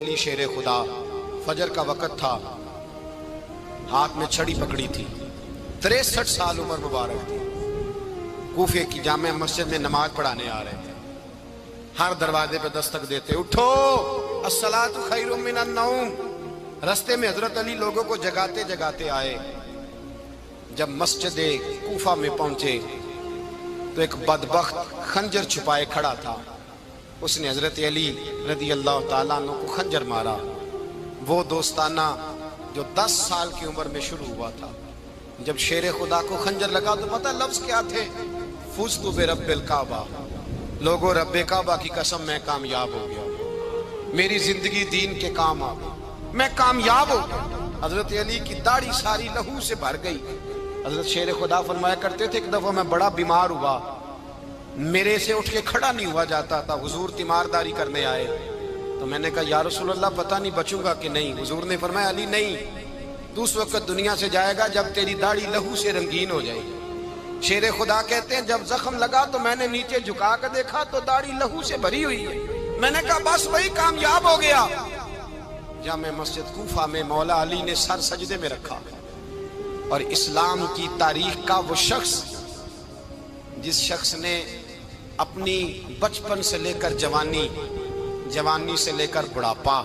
علی شیر خدا، فجر کا وقت تھا، ہاتھ میں چھڑی پکڑی تھی، 63 سال عمر مبارک تھی، کوفے کی جامع مسجد میں نماز پڑھانے آ رہے تھے۔ ہر دروازے پہ دستک دیتے، اٹھو الصلاۃ خیر من النوم۔ رستے میں حضرت علی لوگوں کو جگاتے جگاتے آئے۔ جب مسجد کوفہ میں پہنچے تو ایک بدبخت خنجر چھپائے کھڑا تھا، اس نے حضرت علی رضی اللہ تعالیٰ عنہ کو خنجر مارا۔ وہ دوستانہ جو 10 سال کی عمر میں شروع ہوا تھا، جب شیر خدا کو خنجر لگا تو پتہ لفظ کیا تھے؟ فزت برب الکعبہ، لوگوں رب کعبہ کی قسم میں کامیاب ہو گیا، میری زندگی دین کے کام آ گئی، میں کامیاب ہو گیا۔ حضرت علی کی داڑھی ساری لہو سے بھر گئی۔ حضرت شیر خدا فرمایا کرتے تھے، ایک دفعہ میں بڑا بیمار ہوا، میرے سے اٹھ کے کھڑا نہیں ہوا جاتا تھا، حضور تیمارداری کرنے آئے تو میں نے کہا یا رسول اللہ پتہ نہیں بچوں گا کہ نہیں۔ حضور نے فرمایا علی نہیں، تو اس وقت دنیا سے جائے گا جب تیری داڑھی لہو سے رنگین ہو جائے گی۔ شیر خدا کہتے ہیں جب زخم لگا تو میں نے نیچے جھکا کر دیکھا تو داڑھی لہو سے بھری ہوئی ہے، میں نے کہا بس وہی کامیاب ہو گیا۔ جامع مسجد کوفہ میں مولا علی نے سر سجدے میں رکھا، اور اسلام کی تاریخ کا وہ شخص جس شخص نے اپنی بچپن سے لے کر جوانی، جوانی سے لے کر بڑھاپا،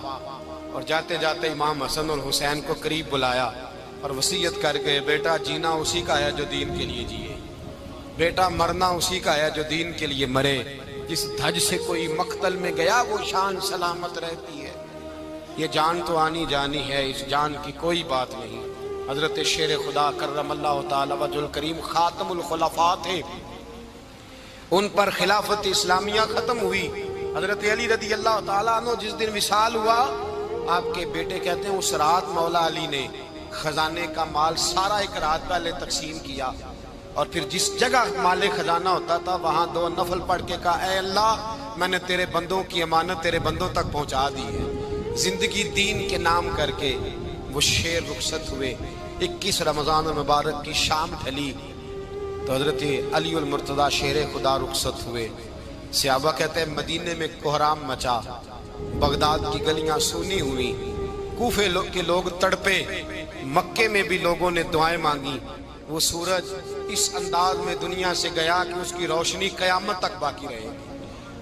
اور جاتے جاتے امام حسن اور حسین کو قریب بلایا اور وصیت کر گئے، بیٹا جینا اسی کا ہے جو دین کے لیے جیے، بیٹا مرنا اسی کا ہے جو دین کے لیے مرے، جس دھج سے کوئی مقتل میں گیا وہ شان سلامت رہتی ہے، یہ جان تو آنی جانی ہے، اس جان کی کوئی بات نہیں۔ حضرت شیر خدا کرم اللہ تعالی وجہ الکریم خاتم الخلفاء تھے، ان پر خلافت اسلامیہ ختم ہوئی۔ حضرت علی رضی اللہ تعالیٰ عنہ جس دن وصال ہوا، آپ کے بیٹے کہتے ہیں اس رات مولا علی نے خزانے کا مال سارا ایک رات پہلے تقسیم کیا، اور پھر جس جگہ مال خزانہ ہوتا تھا وہاں 2 نفل پڑھ کے کہا اے اللہ میں نے تیرے بندوں کی امانت تیرے بندوں تک پہنچا دی ہے۔ زندگی دین کے نام کر کے وہ شیر رخصت ہوئے۔ 21 رمضان المبارک کی شام ڈھلی تو حضرت علی المرتضیٰ شیر خدا رخصت ہوئے۔ صحابہ کہتے ہیں مدینے میں کوہرام مچا، بغداد کی گلیاں سونی ہوئی، کوفے کے لوگ تڑپے، مکے میں بھی لوگوں نے دعائیں مانگی۔ وہ سورج اس انداز میں دنیا سے گیا کہ اس کی روشنی قیامت تک باقی رہے گی،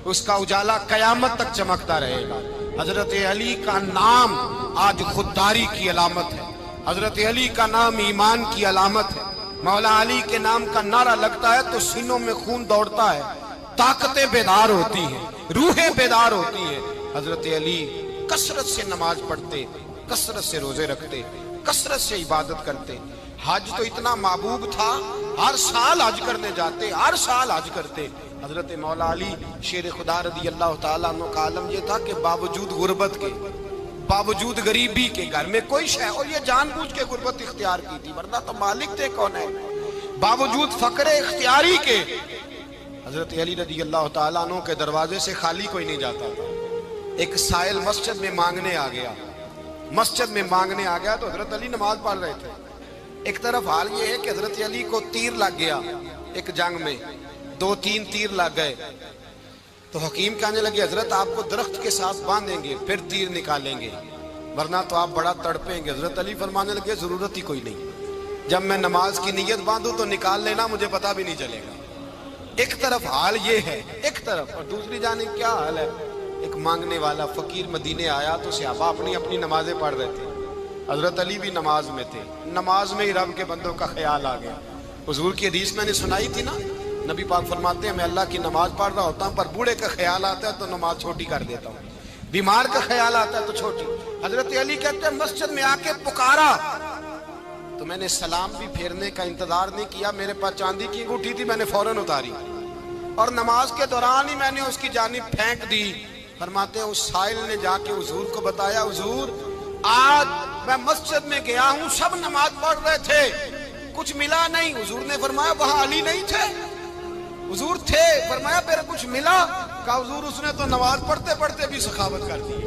اس کا اجالا قیامت تک چمکتا رہے گا۔ حضرت علی کا نام آج خودداری کی علامت ہے، حضرت علی کا نام ایمان کی علامت ہے۔ مولا علی کے نام کا نعرہ لگتا ہے تو سینوں میں خون دوڑتا ہے، طاقتیں بیدار ہوتی ہیں، روحیں بیدار ہوتی ہیں۔ حضرت علی کثرت سے نماز پڑھتے، کثرت سے روزے رکھتے، کثرت سے عبادت کرتے۔ حج تو اتنا محبوب تھا، ہر سال حج کرنے جاتے، ہر سال حج کرتے۔ حضرت مولا علی شیر خدا رضی اللہ تعالیٰ عنہ کا عالم یہ تھا کہ باوجود غربت کے، باوجود غریبی کے، گھر میں کوئی شے، اور یہ جان بوجھ کے غربت اختیار کی تھی ورنہ تو مالک تھے کون ہے، باوجود فقر اختیاری کے حضرت علی رضی اللہ تعالیٰ عنہ کے دروازے سے خالی کوئی نہیں جاتا تھا۔ ایک سائل مسجد میں مانگنے آ گیا، مسجد میں مانگنے آ گیا تو حضرت علی نماز پڑھ رہے تھے۔ ایک طرف حال یہ ہے کہ حضرت علی کو تیر لگ گیا، ایک جنگ میں 2-3 تیر لگ گئے تو حکیم کہنے لگے حضرت آپ کو درخت کے ساتھ باندھیں گے پھر تیر نکالیں گے ورنہ تو آپ بڑا تڑپیں گے۔ حضرت علی فرمانے لگے ضرورت ہی کوئی نہیں، جب میں نماز کی نیت باندھوں تو نکال لینا، مجھے پتہ بھی نہیں چلے گا۔ ایک طرف حال یہ ہے، ایک طرف، اور دوسری جانب کیا حال ہے؟ ایک مانگنے والا فقیر مدینے آیا تو صحابہ اپنی اپنی نمازیں پڑھ رہے تھے، حضرت علی بھی نماز میں تھے، نماز میں ہی رب کے بندوں کا خیال آ گیا۔ حضور کی حدیث میں نے سنائی تھی نا، نبی پاک فرماتے ہیں میں اللہ کی نماز پڑھ رہا ہوتا ہوں پر بوڑھے کا خیال آتا ہے تو نماز چھوٹی کر دیتا ہوں، بیمار کا خیال آتا ہے تو چھوٹی۔ حضرت علی کہتے ہیں مسجد میں آ کے پکارا تو میں نے سلام بھی پھیرنے کا انتظار نہیں کیا، میرے پاس چاندی کی انگوٹھی تھی، میں نے فوراً اتاری اور نماز کے دوران ہی میں نے اس کی جانب پھینک دی۔ فرماتے ہیں اس سائل نے جا کے حضور کو بتایا حضور آج میں مسجد میں گیا ہوں، سب نماز پڑھ رہے تھے، کچھ ملا نہیں۔ حضور نے فرمایا وہاں علی نہیں تھے؟ حضور تھے۔ فرمایا پھر کچھ ملا؟ کہا حضور اس نے تو نماز پڑھتے پڑھتے بھی سخاوت کر دی،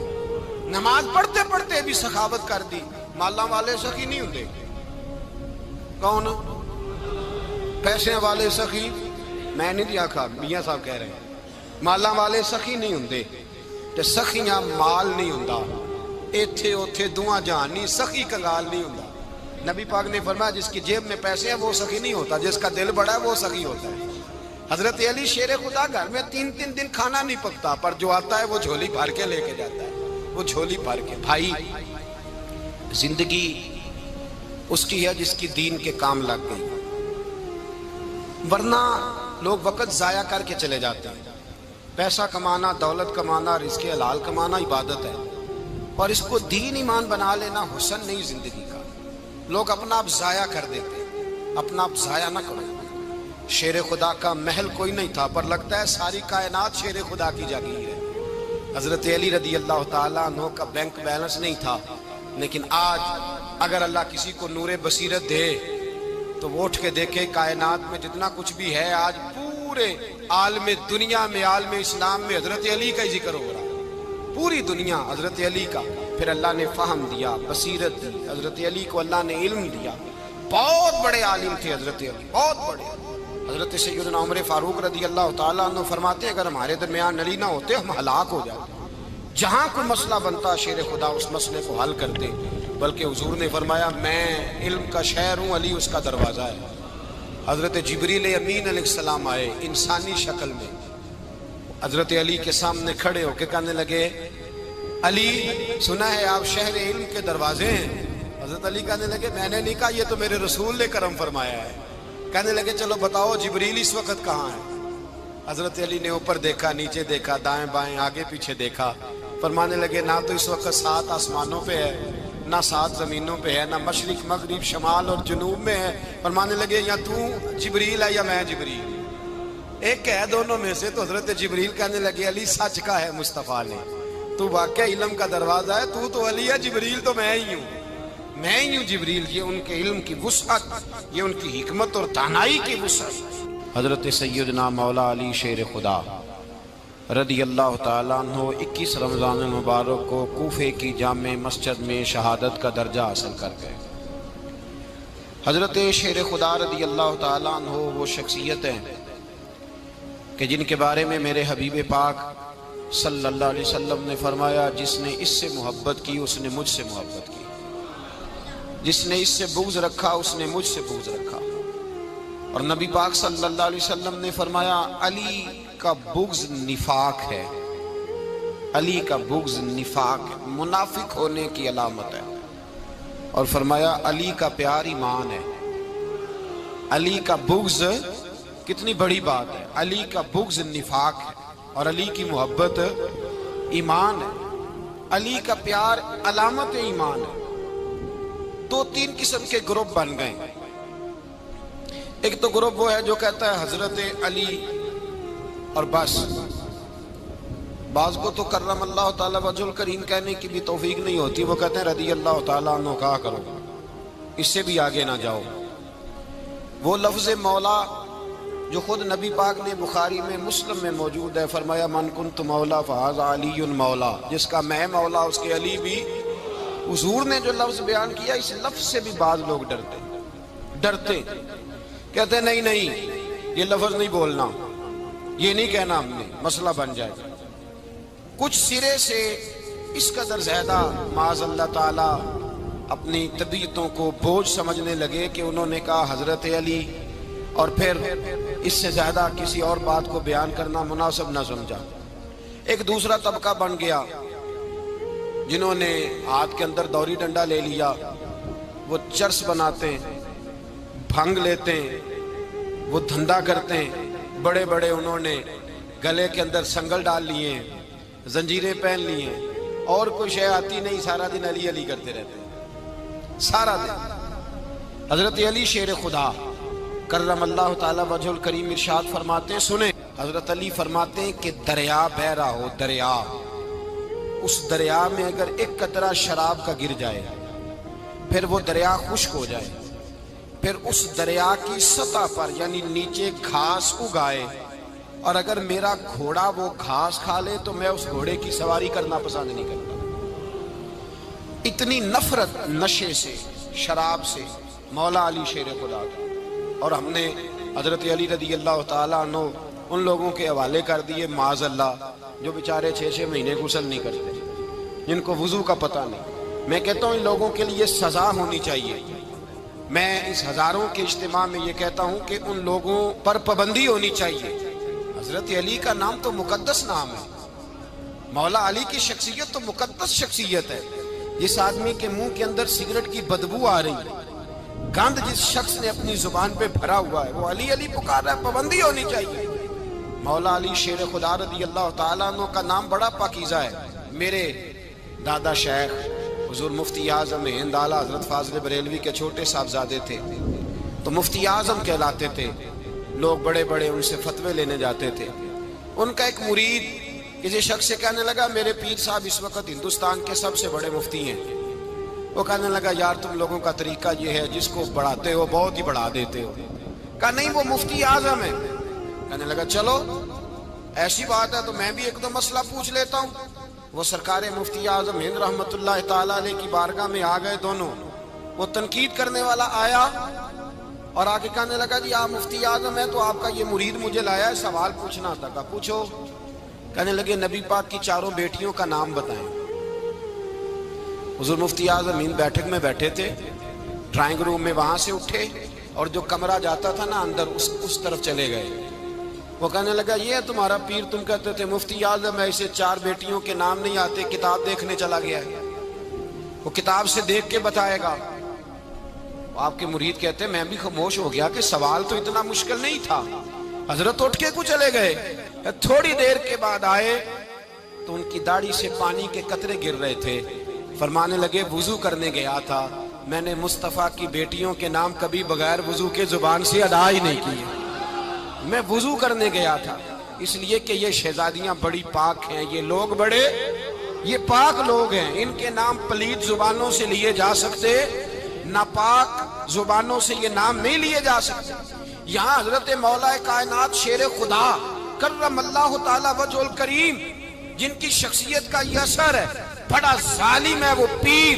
نماز پڑھتے پڑھتے بھی سخاوت کر دی۔ مالاں والے سخی نہیں ہوندے، کون پیسے والے سخی؟ میں نہیں دیا کھا، میاں صاحب کہہ رہے ہیں مالاں والے سخی نہیں ہوندے، تے سخیاں مال نہیں ہوندا، ایتھے اوتھے دعا جہان نہیں، سخی کنگال نہیں ہوتا۔ نبی پاک نے فرمایا جس کی جیب میں پیسے ہیں وہ سخی نہیں ہوتا، جس کا دل بڑا ہے وہ سخی ہوتا ہے۔ حضرت علی شیر خدا گھر میں 3 دن کھانا نہیں پکتا، پر جو آتا ہے وہ جھولی بھر کے لے کے جاتا ہے، وہ جھولی بھر کے۔ بھائی زندگی اس کی ہے جس کی دین کے کام لگ گئی، ورنہ لوگ وقت ضائع کر کے چلے جاتے ہیں۔ پیسہ کمانا، دولت کمانا، رزق حلال کمانا عبادت ہے، اور اس کو دین ایمان بنا لینا حسن نہیں زندگی کا۔ لوگ اپنا آپ ضائع کر دیتے ہیں، اپنا آپ ضائع نہ کرو۔ شیر خدا کا محل کوئی نہیں تھا، پر لگتا ہے ساری کائنات شیر خدا کی جاگیر ہے۔ حضرت علی رضی اللہ تعالیٰ عنہ کا بینک بیلنس نہیں تھا، لیکن آج اگر اللہ کسی کو نور بصیرت دے تو وہ اٹھ کے دیکھے کائنات میں جتنا کچھ بھی ہے، آج پورے عالم دنیا میں، عالم اسلام میں حضرت علی کا ہی ذکر ہو رہا ہے، پوری دنیا حضرت علی کا۔ پھر اللہ نے فہم دیا، بصیرت دی، حضرت علی کو اللہ نے علم دیا۔ بہت بڑے عالم تھے حضرت علی، بہت بڑے۔ حضرت سیدنا عمر فاروق رضی اللہ تعالیٰ عنہ فرماتے ہیں اگر ہمارے درمیان علی نہ ہوتے ہم ہلاک ہو جاتے، جہاں کوئی مسئلہ بنتا شیر خدا اس مسئلے کو حل کرتے۔ بلکہ حضور نے فرمایا میں علم کا شہر ہوں، علی اس کا دروازہ ہے۔ حضرت جبریل امین علیہ السلام آئے انسانی شکل میں، حضرت علی کے سامنے کھڑے ہو کے کہنے لگے علی سنا ہے آپ شہر علم کے دروازے ہیں۔ حضرت علی کہنے لگے میں نے نہیں کہا، یہ تو میرے رسول نے کرم فرمایا ہے۔ کہنے لگے چلو بتاؤ جبریل اس وقت کہاں ہے؟ حضرت علی نے اوپر دیکھا، نیچے دیکھا، دائیں بائیں، آگے پیچھے دیکھا۔ فرمانے لگے نہ تو اس وقت 7 آسمانوں پہ ہے، نہ 7 زمینوں پہ ہے، نہ مشرق مغرب شمال اور جنوب میں ہے۔ فرمانے لگے یا تو جبریل ہے یا میں جبریل، ایک ہے دونوں میں سے۔ تو حضرت جبریل کہنے لگے علی سچ کا ہے مصطفیٰ نے، تو واقعہ علم کا دروازہ ہے، تو علی ہے، جبریل تو میں ہی ہوں، میں ہی ہوں جبریل۔ یہ ان کے علم کی وسعت، یہ ان کی حکمت اور دانائی کی وسعت۔ حضرت سیدنا مولا علی شیر خدا رضی اللہ تعالیٰ عنہ 21 رمضان المبارک کو کوفے کی جامع مسجد میں شہادت کا درجہ حاصل کر گئے۔ حضرت شیر خدا رضی اللہ تعالیٰ عنہ وہ شخصیت ہیں کہ جن کے بارے میں میرے حبیب پاک صلی اللہ علیہ وسلم نے فرمایا جس نے اس سے محبت کی اس نے مجھ سے محبت کی، جس نے اس سے بغض رکھا اس نے مجھ سے بغض رکھا۔ اور نبی پاک صلی اللہ علیہ وسلم نے فرمایا علی کا بغض نفاق ہے، علی کا بغض نفاق ہے، منافق ہونے کی علامت ہے۔ اور فرمایا علی کا پیار ایمان ہے، علی کا بغض کتنی بڑی بات ہے، علی کا بغض نفاق ہے اور علی کی محبت ایمان ہے، علی کا پیار علامت ایمان ہے۔ 2-3 قسم کے گروپ بن گئے۔ ایک تو گروپ وہ ہے جو کہتا ہے حضرت علی اور بس، بعض کو تو کرم اللہ تعالیٰ وجہ الکریم کہنے کی بھی توفیق نہیں ہوتی، وہ کہتے ہیں رضی اللہ تعالیٰ عنہ کہا کرو، اس سے بھی آگے نہ جاؤ۔ وہ لفظ مولا جو خود نبی پاک نے بخاری میں مسلم میں موجود ہے، فرمایا من کنت مولا فہذا علی مولا، جس کا میں مولا اس کے علی بھی۔ حضور نے جو لفظ بیان کیا اس لفظ سے بھی بعض لوگ ڈرتے کہتے ہیں نہیں یہ لفظ نہیں بولنا، یہ نہیں کہنا ہم نے، مسئلہ بن جائے گا۔ کچھ سرے سے اس قدر زیادہ معاذ اللہ تعالی اپنی طبیعتوں کو بوجھ سمجھنے لگے کہ انہوں نے کہا حضرت علی، اور پھر اس سے زیادہ کسی اور بات کو بیان کرنا مناسب نہ سمجھا۔ ایک دوسرا طبقہ بن گیا جنہوں نے ہاتھ کے اندر دوری ڈنڈا لے لیا، وہ چرس بناتے ہیں، بھنگ لیتے ہیں، وہ دھندا کرتے ہیں، بڑے بڑے انہوں نے گلے کے اندر سنگل ڈال لیے ہیں، زنجیریں پہن لی ہیں، اور کوئی شے آتی نہیں، سارا دن علی علی کرتے رہتے ہیں سارا دن۔ حضرت علی شیر خدا کرم اللہ تعالی وجہ الکریم ارشاد فرماتے ہیں، سنیں، حضرت علی فرماتے ہیں کہ دریا بہ رہا ہو، دریا، اس دریا میں اگر ایک قطرہ شراب کا گر جائے، پھر وہ دریا خشک ہو جائے، پھر اس دریا کی سطح پر یعنی نیچے گھاس اگائے، اور اگر میرا گھوڑا وہ گھاس کھا لے تو میں اس گھوڑے کی سواری کرنا پسند نہیں کرتا۔ اتنی نفرت نشے سے، شراب سے مولا علی شیر خدا تھا۔ اور ہم نے حضرت علی رضی اللہ تعالیٰ عنہ ان لوگوں کے حوالے کر دیے معاذ اللہ جو بیچارے 6 مہینے غسل نہیں کرتے، جن کو وضو کا پتہ نہیں. میں کہتا ہوں ان لوگوں کے لیے سزا ہونی چاہیے. میں اس ہزاروں کے اجتماع میں یہ کہتا ہوں کہ ان لوگوں پر پابندی ہونی چاہیے. حضرت علی کا نام تو مقدس نام ہے. مولا علی کی شخصیت تو مقدس شخصیت ہے. جس آدمی کے منہ کے اندر سگریٹ کی بدبو آ رہی ہے، گند جس شخص نے اپنی زبان پہ بھرا ہوا ہے، وہ علی علی پکار رہا ہے. پابندی ہونی چاہیے. مولا علی شیر خدا رضی اللہ تعالیٰ عنہ کا نام بڑا پاکیزہ ہے. میرے دادا شیخ حضور مفتی اعظم ہند اعلیٰ حضرت فاضل بریلوی کے چھوٹے صاحبزادے تھے، تو مفتی اعظم کہلاتے تھے. لوگ بڑے بڑے ان سے فتوے لینے جاتے تھے. ان کا ایک مرید کسی شخص سے کہنے لگا میرے پیر صاحب اس وقت ہندوستان کے سب سے بڑے مفتی ہیں. وہ کہنے لگا یار تم لوگوں کا طریقہ یہ ہے جس کو بڑھاتے ہو بہت ہی بڑھا دیتے ہو. کہا نہیں وہ مفتی اعظم ہے. کہنے لگا چلو ایسی بات ہے تو میں بھی ایک دو مسئلہ پوچھ لیتا ہوں. وہ سرکار مفتی اعظم ہند رحمت اللہ تعالیٰ علیہ کی بارگاہ میں آ گئے دونوں. وہ تنقید کرنے والا آیا اور آ کے کہنے لگا جی آپ مفتی اعظم ہیں تو آپ کا یہ مرید مجھے لایا ہے سوال پوچھنا تھا. کہا پوچھو. کہنے لگے نبی پاک کی چاروں بیٹیوں کا نام بتائیں. حضور مفتی اعظم ہند بیٹھک میں بیٹھے تھے، ڈرائنگ روم میں وہاں سے اٹھے اور جو کمرہ جاتا تھا نا اندر اس طرف چلے گئے. وہ کہنے لگا یہ ہے تمہارا پیر، تم کہتے تھے مفتی اعظم ہے اسے چار بیٹیوں کے نام نہیں آتے، کتاب دیکھنے چلا گیا ہے، وہ کتاب سے دیکھ کے بتائے گا. آپ کے مرید کہتے میں بھی خاموش ہو گیا کہ سوال تو اتنا مشکل نہیں تھا. حضرت اٹھ کے کو چلے گئے. تھوڑی دیر کے بعد آئے تو ان کی داڑھی سے پانی کے قطرے گر رہے تھے. فرمانے لگے وضو کرنے گیا تھا، میں نے مصطفیٰ کی بیٹیوں کے نام کبھی بغیر وضو کے زبان سے ادا ہی نہیں کیے. میں وضو کرنے گیا تھا اس لیے کہ یہ شہزادیاں بڑی پاک ہیں، یہ لوگ بڑے یہ پاک لوگ ہیں، ان کے نام پلیت زبانوں سے لیے جا سکتے، ناپاک زبانوں سے یہ نام نہیں لیے جا سکتے. یہاں حضرت مولا کائنات شیر خدا کرم اللہ تعالی وجہ الکریم جن کی شخصیت کا یہ اثر ہے، بڑا ظالم ہے وہ پیر،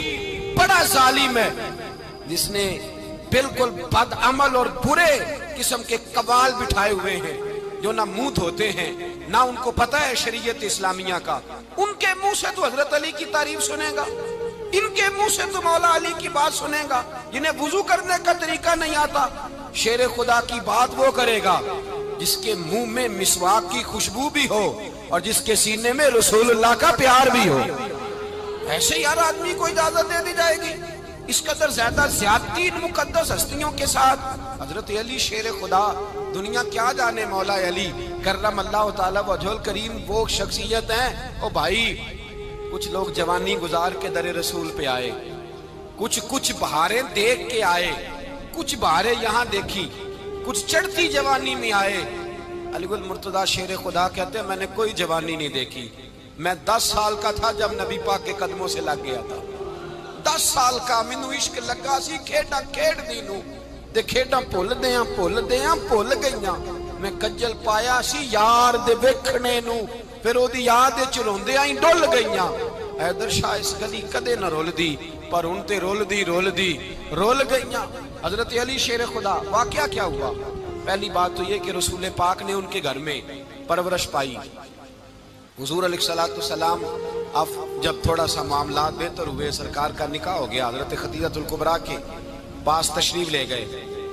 بڑا ظالم ہے جس نے بالکل بد عمل اور برے قسم کے قبال بٹھائے ہوئے ہیں جو نہ منہ دھوتے ہیں نہ ان کو پتہ ہے شریعت اسلامیہ کا. ان کے منہ سے تو حضرت علی کی تعریف سنے گا، ان کے منہ سے تو مولا علی کی بات سنے گا. جنہیں وضو کرنے کا طریقہ نہیں آتا، شیر خدا کی بات وہ کرے گا جس کے منہ میں مسواک کی خوشبو بھی ہو اور جس کے سینے میں رسول اللہ کا پیار بھی ہو. ایسے ہی ہر آدمی کو اجازت دے دی جائے گی؟ اس قدر زیادہ زیادتی ان مقدس ہستیوں کے ساتھ. حضرت علی شیر خدا، دنیا کیا جانے مولا علی کرم اللہ تعالی وجہ الکریم وہ شخصیت ہیں. او بھائی کچھ لوگ جوانی گزار کے در رسول پہ آئے، کچھ بہاریں دیکھ کے آئے، کچھ بہاریں یہاں دیکھی، کچھ چڑھتی جوانی میں آئے. علی گل مرتضیٰ شیر خدا کہتے ہیں میں نے کوئی جوانی نہیں دیکھی. میں 10 سال کا تھا جب نبی پاک کے قدموں سے لگ گیا تھا. 10 سال کا مینوں عشق لگا سی، کھیڈاں کھیڈ دی نوں تے کھیڈاں بھول گئیاں. میں کجل پایا سی یار دے ویکھنے نوں، پھر او دی یاد وچ روندیاں ہی ڈل گئیاں. حیدر شاہ اس گلی کدے نہ رول دی پر ان تے رول گئیاں. حضرت علی شیر خدا، واقعہ کیا ہوا؟ پہلی بات تو یہ کہ رسول پاک نے ان کے گھر میں پرورش پائی. حضور علیہ السلام اب جب تھوڑا سا معاملات بہتر ہوئے، سرکار کا نکاح ہو گیا، حضرت خدیجہ الکبریٰ کے پاس تشریف لے گئے.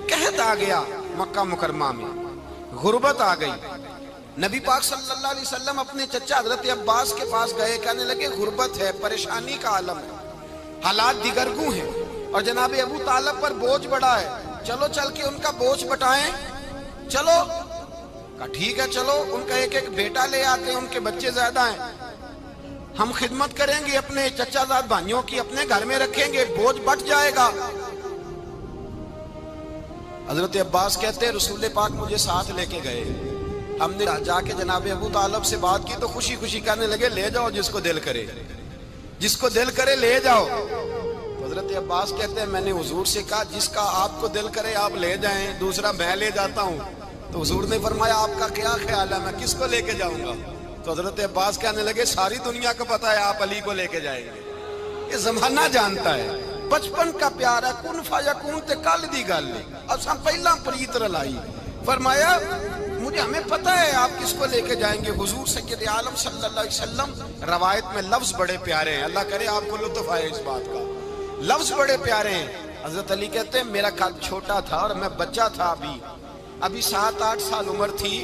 قحط آ گیا مکہ مکرمہ میں، غربت آ گئی. نبی پاک صلی اللہ علیہ وسلم اپنے چچا حضرت عباس کے پاس گئے، کہنے لگے غربت ہے، پریشانی کا عالم ہے، حالات دیگرگوں ہیں اور جناب ابو طالب پر بوجھ بڑا ہے، چلو چل کے ان کا بوجھ بٹائیں. چلو کہا ٹھیک ہے چلو، ان کا ایک بیٹا لے آتے ہیں، ان کے بچے زیادہ ہیں، ہم خدمت کریں گے اپنے چچا زاد بھائیوں کی، اپنے گھر میں رکھیں گے، بوجھ بٹ جائے گا. حضرت عباس کہتے ہیں رسول پاک مجھے ساتھ لے کے گئے. ہم نے جا کے جناب ابو طالب سے بات کی تو خوشی خوشی کہنے لگے لے جاؤ جس کو دل کرے لے جاؤ. حضرت عباس کہتے ہیں میں نے حضور سے کہا جس کا آپ کو دل کرے آپ لے جائیں، دوسرا میں لے جاتا ہوں. تو حضور نے فرمایا آپ کا کیا خیال ہے میں کس کو لے کے جاؤں گا؟ تو حضرت عباس کہنے لگے ساری دنیا کو پتا ہے آپ علی کو لے کے جائیں گے، یہ زمانہ جانتا ہے، بچپن کا پیار ہے، کن فیکون تے کل دی گل نہیں. اب سب پہلا پریت رلائی. فرمایا مجھے ہمیں پتہ ہے آپ کس کو لے کے جائیں گے، حضور سید عالم صلی اللہ علیہ وسلم۔ روایت میں لفظ بڑے پیارے ہیں، اللہ کرے آپ کو لطف آئے اس بات کا، لفظ بڑے پیارے ہیں۔ حضرت علی کہتے ہیں میرا قد چھوٹا تھا اور میں بچہ تھا، ابھی 7-8 سال عمر تھی،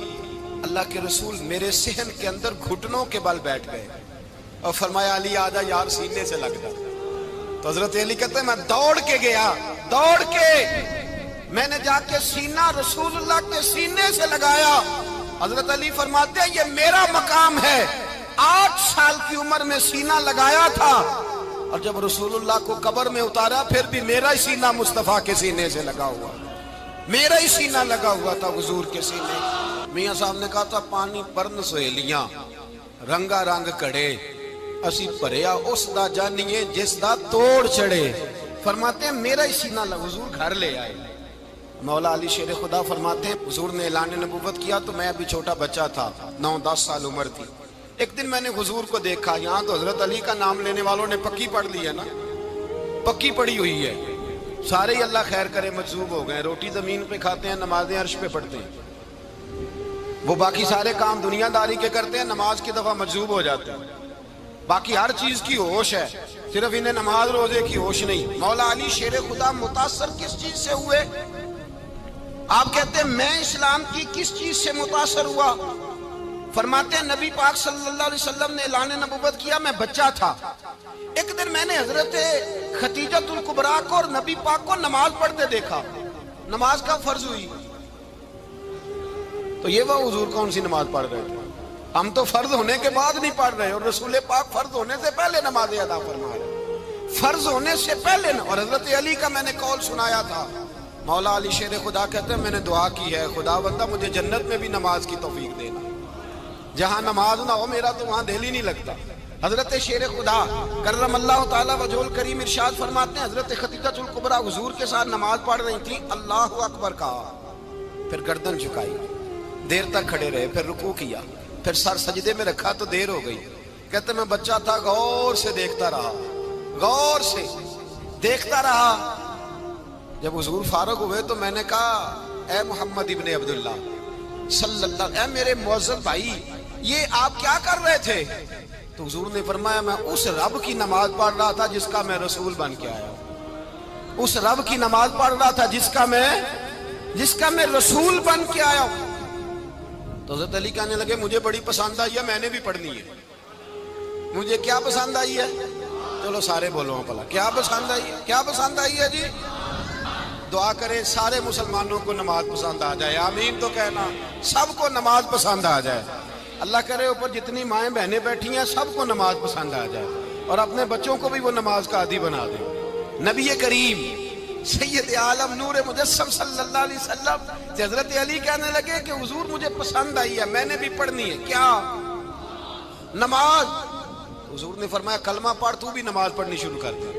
اللہ کے رسول میرے صحن کے اندر گھٹنوں کے بل بیٹھ گئے اور فرمایا علی آجا یار سینے سے لگ جا۔ تو حضرت علی کہتے ہیں میں دوڑ کے گیا، دوڑ کے میں نے جا کے سینہ رسول اللہ کے سینے سے لگایا۔ حضرت علی فرماتے ہیں یہ میرا مقام ہے، 8 سال کی عمر میں سینہ لگایا تھا، اور جب رسول اللہ کو قبر میں اتارا پھر بھی میرا ہی سینہ مصطفیٰ کے سینے سے لگا ہوا، میرا ہی سینہ لگا ہوا تھا حضور کے سینے۔ میاں صاحب نے کہا تھا پانی پرن سہیلیاں رنگا رنگ کڑے، اسی پریا اس دا جانیے جس دا توڑ چڑھے۔ فرماتے ہیں میرا ہی سینہ لگا، حضور گھر لے آئے۔ مولا علی شیر خدا فرماتے ہیں حضور نے اعلان نبوت کیا تو میں ابھی چھوٹا بچہ تھا، 9-10 سال عمر تھی۔ ایک دن میں نے حضور کو دیکھا، یہاں تو حضرت علی کا نام لینے والوں نے پکی پڑھ لی ہے نا، پکی پڑھی ہوئی ہے، سارے ہی اللہ خیر کرے مجذوب ہو گئے، روٹی زمین پہ کھاتے ہیں، نمازیں عرش پہ پڑھتے ہیں، وہ باقی سارے کام دنیا داری کے کرتے ہیں، نماز کی دفعہ مجذوب ہو جاتے ہیں، باقی ہر چیز کی ہوش ہے، صرف انہیں نماز روزے کی ہوش نہیں۔ مولا علی شیر خدا متاثر کس چیز سے ہوئے؟ آپ کہتے ہیں میں اسلام کی کس چیز سے متاثر ہوا؟ فرماتے ہیں نبی پاک صلی اللہ علیہ وسلم نے اعلان نبوت کیا، میں بچہ تھا، ایک دن میں نے حضرت خدیجۃ الکبریٰ کو اور نبی پاک کو نماز پڑھتے دیکھا، نماز کا فرض ہوئی، تو یہ وہ حضور کون سی نماز پڑھ رہے تھے؟ ہم تو فرض ہونے کے بعد نہیں پڑھ رہے، اور رسول پاک فرض ہونے سے پہلے نماز ادا فرما رہے، فرض ہونے سے پہلے۔ اور حضرت علی کا میں نے قول سنایا تھا، مولا علی شیر خدا کہتے ہیں میں نے دعا کی ہے خدا بندہ مجھے جنت میں بھی نماز کی توفیق دینا، جہاں نماز نہ ہو میرا تو وہاں دل ہی نہیں لگتا۔ حضرت شیر خدا کرم اللہ تعالیٰ وجہ الکریم ارشاد فرماتے ہیں حضرت خدیجۃ الکبریٰ حضور کے ساتھ نماز پڑھ رہی تھیں، اللہ اکبر کہا، پھر گردن جھکائی، دیر تک کھڑے رہے، پھر رکوع کیا، پھر سر سجدے میں رکھا تو دیر ہو گئی۔ کہتے میں بچہ تھا، غور سے دیکھتا رہا، غور سے دیکھتا رہا۔ جب حضور فارغ ہوئے تو میں نے کہا اے محمد ابن عبداللہ صلی اللہ، اے میرے معزز بھائی یہ آپ کیا کر رہے تھے؟ تو حضور نے فرمایا میں اس رب کی نماز پڑھ رہا تھا جس کا میں رسول بن کے آیا ہوں، اس رب کی نماز پڑھ رہا تھا جس کا میں رسول بن کے آیا ہوں۔ تو حضرت علی کہنے لگے مجھے بڑی پسند آئی ہے، میں نے بھی پڑھنی ہے۔ مجھے کیا پسند آئی ہے؟ چلو سارے بولو پلا، کیا پسند آئی ہے؟ کیا پسند آئی ہے جی؟ دعا کریں سارے مسلمانوں کو نماز پسند آ جائے، آمین تو کہنا، سب کو نماز پسند آ جائے۔ اللہ کرے اوپر جتنی مائیں بہنیں بیٹھی ہیں سب کو نماز پسند آ جائے، اور اپنے بچوں کو بھی وہ نماز کا عادی بنا دیں۔ نبی کریم سید عالم نور مجسم صلی اللہ علیہ وسلم سے حضرت علی کہنے لگے کہ حضور مجھے پسند آئی ہے، میں نے بھی پڑھنی ہے، کیا؟ نماز۔ حضور نے فرمایا کلمہ پڑھ، تو بھی نماز پڑھنی شروع کر دے۔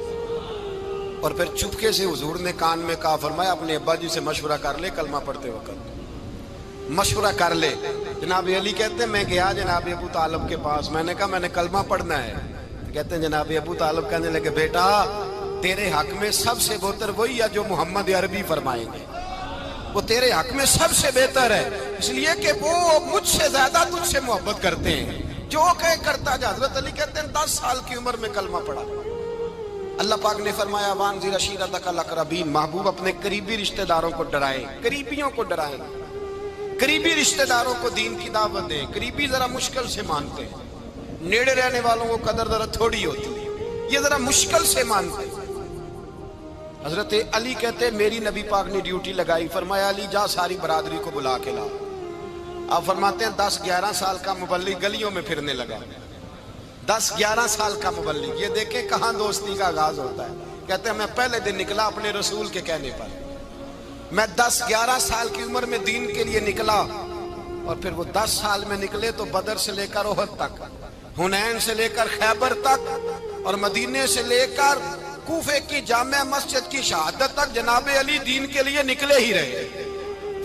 اور پھر چپکے سے حضور نے کان میں کہا، فرمایا اپنے ابا جی سے مشورہ کر لے کلمہ پڑھتے وقت، مشورہ کر لے۔ جناب علی کہتے ہیں میں گیا جناب ابو طالب کے پاس، میں نے کہا میں نے کلمہ پڑھنا ہے۔ کہتے ہیں جناب ابو طالب کہنے لگے بیٹا تیرے حق میں سب سے بہتر وہی ہے جو محمد عربی فرمائیں گے، وہ تیرے حق میں سب سے بہتر ہے، اس لیے کہ وہ مجھ سے زیادہ تجھ سے محبت کرتے ہیں، جو کہے کرتا جا۔ حضرت علی کہتے ہیں 10 سال کی عمر میں کلمہ پڑھا۔ اللہ پاک نے فرمایا وانذر عشیرتک الاقربین، محبوب اپنے قریبی رشتہ داروں کو ڈرائیں، قریبیوں کو ڈرائیں، قریبی رشتہ داروں کو دین کی دعوت دیں۔ قریبی ذرا مشکل سے مانتے ہیں، نیڑے رہنے والوں کو قدر ذرا تھوڑی ہوتی ہے، یہ ذرا مشکل سے مانتے ہیں۔ حضرت علی کہتے ہیں میری نبی پاک نے ڈیوٹی لگائی، فرمایا علی جا ساری برادری کو بلا کے لا۔ آپ فرماتے ہیں 10-11 سال کا مبلغ گلیوں میں پھرنے لگا، 10-11 سال کا مبلغ، یہ دیکھیں کہاں دوستی کا آغاز ہوتا ہے۔ کہتے ہیں میں پہلے دن نکلا اپنے رسول کے کہنے پر، میں 10-11 سال کی عمر میں دین کے لیے نکلا، اور پھر وہ 10 سال میں نکلے تو بدر سے لے کر احد تک، حنین سے لے کر خیبر تک، اور مدینے سے لے کر کوفے کی جامع مسجد کی شہادت تک جناب علی دین کے لیے نکلے ہی رہے۔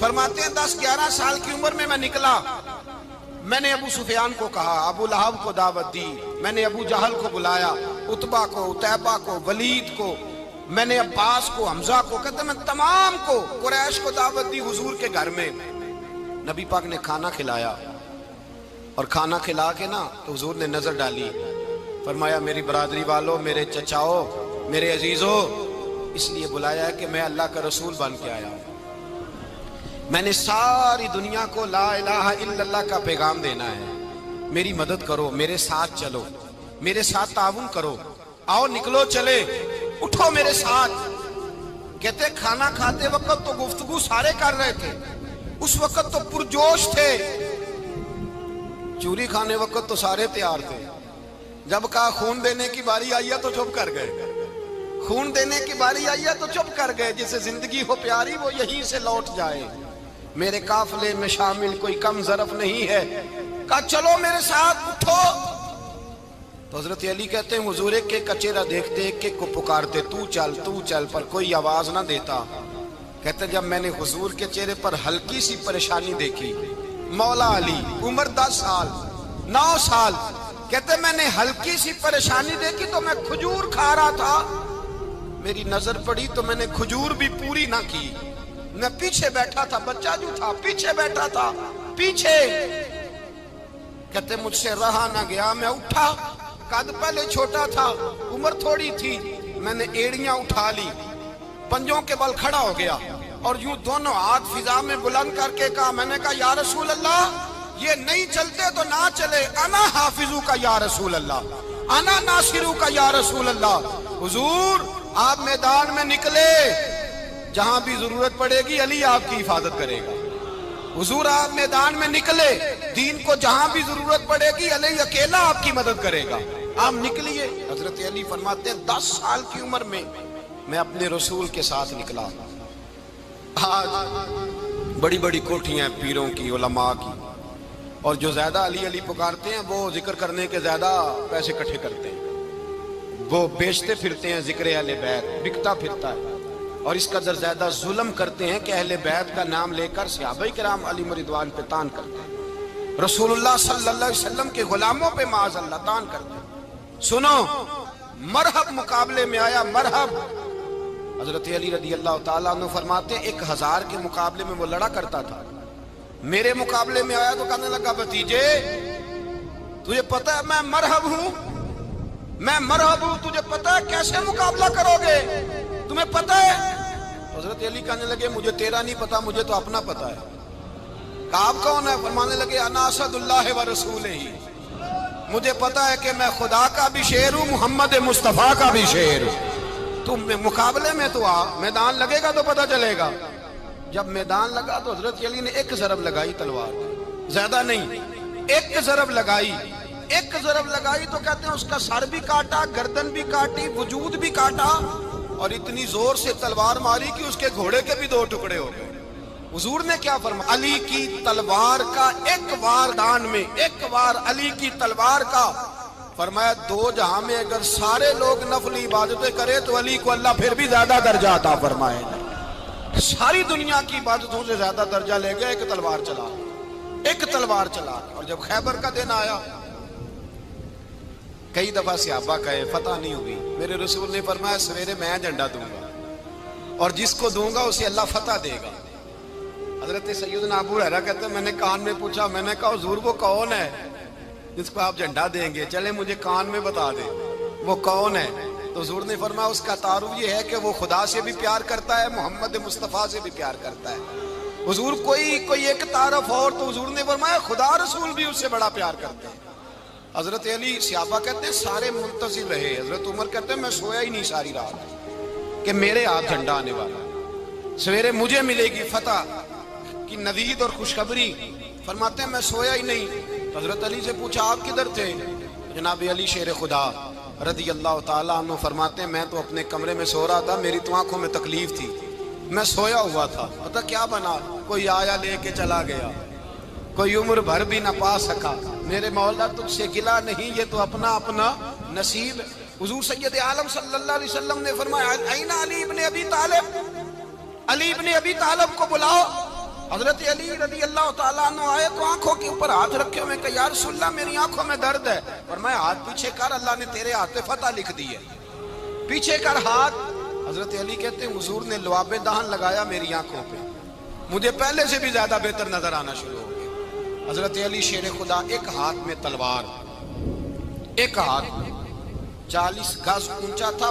فرماتے ہیں 10-11 سال کی عمر میں نکلا، میں نے ابو سفیان کو کہا، ابو لہب کو دعوت دی، میں نے ابو جہل کو بلایا، عتبہ کو، عتیبہ کو، ولید کو، میں نے عباس کو، حمزہ کو، کہتے میں تمام کو، قریش کو دعوت دی حضور کے گھر میں۔ نبی پاک نے کھانا کھلایا اور کھانا کھلا کے نا تو حضور نے نظر ڈالی، فرمایا میری برادری والوں، میرے چچاؤ، میرے عزیزوں، اس لیے بلایا ہے کہ میں اللہ کا رسول بن کے آیا ہوں، میں نے ساری دنیا کو لا الہ الا اللہ کا پیغام دینا ہے، میری مدد کرو، میرے ساتھ چلو، میرے ساتھ تعاون کرو، آؤ نکلو چلے، اٹھو میرے ساتھ۔ کہتے کھانا کھاتے وقت تو گفتگو سارے کر رہے تھے، اس وقت تو پرجوش تھے، چوری کھانے وقت تو سارے تیار تھے، جب کہا خون دینے کی باری آئی ہے تو چپ کر گئے، خون دینے کی باری آئی ہے تو چپ کر گئے، جسے زندگی ہو پیاری وہ یہیں سے لوٹ جائے، میرے قافلے میں شامل کوئی کم ظرف نہیں ہے، کہا چلو میرے ساتھ اٹھو۔ تو حضرت علی کہتے ہیں حضور ایک ایک کا چہرہ دیکھتے ایک ایک کو پکارتے، تو چل، پر کوئی آواز نہ دیتا۔ کہتے جب میں نے حضور کے چہرے پر ہلکی سی پریشانی دیکھی، مولا علی عمر 10 سال 9 سال، کہتے میں نے ہلکی سی پریشانی دیکھی تو میں کھجور کھا رہا تھا، میری نظر پڑی تو میں نے کھجور بھی پوری نہ کی، میں پیچھے بیٹھا تھا، بچہ جو تھا پیچھے بیٹھا تھا، پیچھے۔ کہتے مجھ سے رہا نہ گیا، میں اٹھا، قد پہلے چھوٹا تھا، عمر تھوڑی تھی، میں نے ایڑیاں اٹھا لی، پنجوں کے بل کھڑا ہو گیا اور یوں دونوں ہاتھ فضا میں بلند کر کے کہا، میں نے کہا یا رسول اللہ یہ نہیں چلتے تو نہ چلے، انا حافظو کا یا رسول اللہ، انا ناصرو کا یا رسول اللہ۔ حضور آپ میدان میں نکلے، جہاں بھی ضرورت پڑے گی علی آپ کی حفاظت کرے گا، حضور آپ میدان میں نکلے، دین کو جہاں بھی ضرورت پڑے گی علی اکیلا آپ کی مدد کرے گا، آپ نکلیے۔ حضرت علی فرماتے ہیں 10 سال کی عمر میں میں اپنے رسول کے ساتھ نکلا۔ آج بڑی بڑی کوٹھیاں پیروں کی، علماء کی، اور جو زیادہ علی علی پکارتے ہیں وہ ذکر کرنے کے زیادہ پیسے اکٹھے کرتے ہیں، وہ بیچتے پھرتے ہیں، ذکر اہل بیت بکتا پھرتا ہے، اور اس قدر زیادہ ظلم کرتے ہیں کہ اہل بیت کا نام لے کر صحابہ کرام علی رضوان پہ تان کرتے ہیں، رسول اللہ صلی اللہ علیہ وسلم کے غلاموں پہ معاذ اللہ تان کرتے ہیں۔ سنو، مرحب مقابلے میں آیا، مرحب۔ حضرت علی رضی اللہ تعالیٰ عنہ فرماتے ہیں 1000 کے مقابلے میں وہ لڑا کرتا تھا، میرے مقابلے میں آیا تو کہنے لگا بھتیجے تجھے پتہ ہے میں مرحب ہوں، میں مرحب ہوں، تجھے پتہ ہے کیسے مقابلہ کرو گے، تمہیں پتہ ہے؟ حضرت علی کہنے لگے مجھے تیرا نہیں پتا، مجھے تو اپنا پتا ہے۔ کہا آپ کون ہے؟ فرمانے لگے انا اسد اللہ و رسولہ، مجھے پتا ہے کہ میں خدا کا بھی شیر ہوں، محمد مصطفیٰ کا بھی شیر ہوں۔ تم مقابلے میں تو آ، میدان لگے گا تو پتا چلے گا۔ جب میدان لگا تو حضرت علی نے ایک ضرب لگائی تلوار، زیادہ نہیں، ایک ضرب لگائی، ایک ضرب لگائی تو کہتے ہیں اس کا سر بھی کاٹا، گردن بھی کاٹی، وجود بھی کاٹا، اور اتنی زور سے تلوار ماری کہ اس کے گھوڑے کے بھی 2 ٹکڑے ہو گئے۔ حضور نے کیا فرمایا؟ علی کی تلوار کا ایک وار دان میں، ایک وار علی کی تلوار کا، فرمایا 2 جہاں میں اگر سارے لوگ نفل عبادتیں کرے تو علی کو اللہ پھر بھی زیادہ درجہ عطا فرمائے گا، ساری دنیا کی عبادتوں سے زیادہ درجہ لے گئے، ایک تلوار چلا، ایک تلوار چلا۔ اور جب خیبر کا دن آیا، کئی دفعہ صحابہ کہے فتح نہیں ہوئی، میرے رسول نے فرمایا سویرے میں جھنڈا دوں گا اور جس کو دوں گا اسے اللہ فتح دے گا۔ حضرت سیدنا ابو ہریرہ کہتے ہیں میں نے کان میں پوچھا، میں نے کہا حضور وہ کون ہے جس کو آپ جھنڈا دیں گے؟ چلے مجھے کان میں بتا دیں وہ کون ہے۔ تو حضور نے فرمایا اس کا تعارف یہ ہے کہ وہ خدا سے بھی پیار کرتا ہے، محمد مصطفیٰ سے بھی پیار کرتا ہے۔ حضور کوئی ایک تعارف اور، تو حضور نے فرمایا خدا رسول بھی اس سے بڑا پیار کرتے ہیں۔ حضرت علی صحابہ کہتے ہیں سارے منتظر رہے، حضرت عمر کہتے ہیں میں سویا ہی نہیں ساری رات کہ میرے ہاتھ جھنڈا آنے والا، سویرے مجھے ملے گی فتح کی نوید اور خوشخبری۔ فرماتے ہیں میں سویا ہی نہیں۔ حضرت علی سے پوچھا آپ کدھر تھے؟ جناب علی شیر خدا رضی اللہ تعالیٰ عنہ فرماتے ہیں میں تو اپنے کمرے میں سو رہا تھا، میری تو آنکھوں میں تکلیف تھی، میں سویا ہوا تھا، پتہ کیا بنا، کوئی آیا لے کے چلا گیا، کوئی عمر بھر بھی نہ پا سکا، میرے مولا تجھ سے گلا نہیں، یہ تو اپنا اپنا نصیب ہے۔ حضور سید عالم صلی اللہ علیہ وسلم نے فرمایا این علی ابن ابی طالب، علی ابن ابی طالب کو بلاؤ۔ حضرت علی رضی اللہ تعالیٰ عنہ آئے تو آنکھوں کے اوپر ہاتھ رکھے ہوئے کہ یا رسول اللہ میری آنکھوں میں درد ہے، فرمایا ہاتھ پیچھے کر، اللہ نے تیرے ہاتھ پہ فتح لکھ دی ہے، پیچھے کر ہاتھ۔ حضرت علی کہتے ہیں حضور نے لعاب دہن لگایا میری آنکھوں پہ، مجھے پہلے سے بھی زیادہ بہتر نظر آنا شروع ہو گیا۔ حضرت علی شیر خدا، ایک ہاتھ میں تلوار، ایک ہاتھ 40 گز اونچا تھا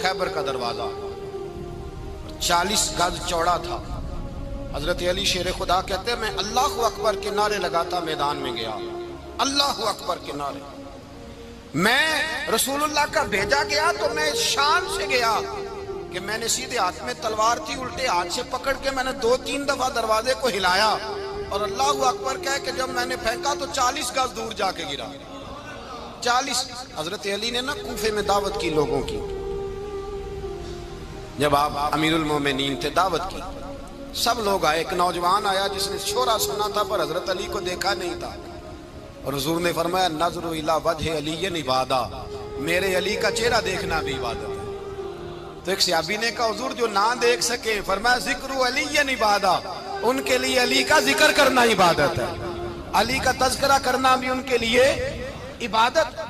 خیبر کا دروازہ، 40 گز چوڑا تھا۔ حضرت علی شیر خدا کہتے ہیں میں اللہ اکبر کے نعرے لگاتا میدان میں گیا، اللہ اکبر کے نعرے۔ میں رسول اللہ کا بھیجا گیا تو میں شان سے گیا کہ میں نے سیدھے ہاتھ میں تلوار تھی، الٹے ہاتھ سے پکڑ کے میں نے 2-3 دفعہ دروازے کو ہلایا اور اللہ اکبر کہہ کہ جب میں نے پھینکا تو 40 گز دور جا کے گرا۔ 40۔ حضرت علی نے نا کوفے میں دعوت کی لوگوں کی، جب آپ امیر المومنین تھے، دعوت کی، سب لوگ آئے۔ ایک نوجوان آیا جس نے شورا سنا تھا پر حضرت علی کو دیکھا نہیں تھا، اور حضور نے فرمایا نظر الی وجہ علی عبادہ، میرے علی کا چہرہ دیکھنا بھی عبادت ہے۔ تو ایک صحابی نے کہا حضور جو نہ دیکھ سکے، فرمایا ذکر علی عبادہ، ان کے لیے علی کا ذکر کرنا عبادت ہے، علی کا تذکرہ کرنا بھی ان کے لیے عبادت۔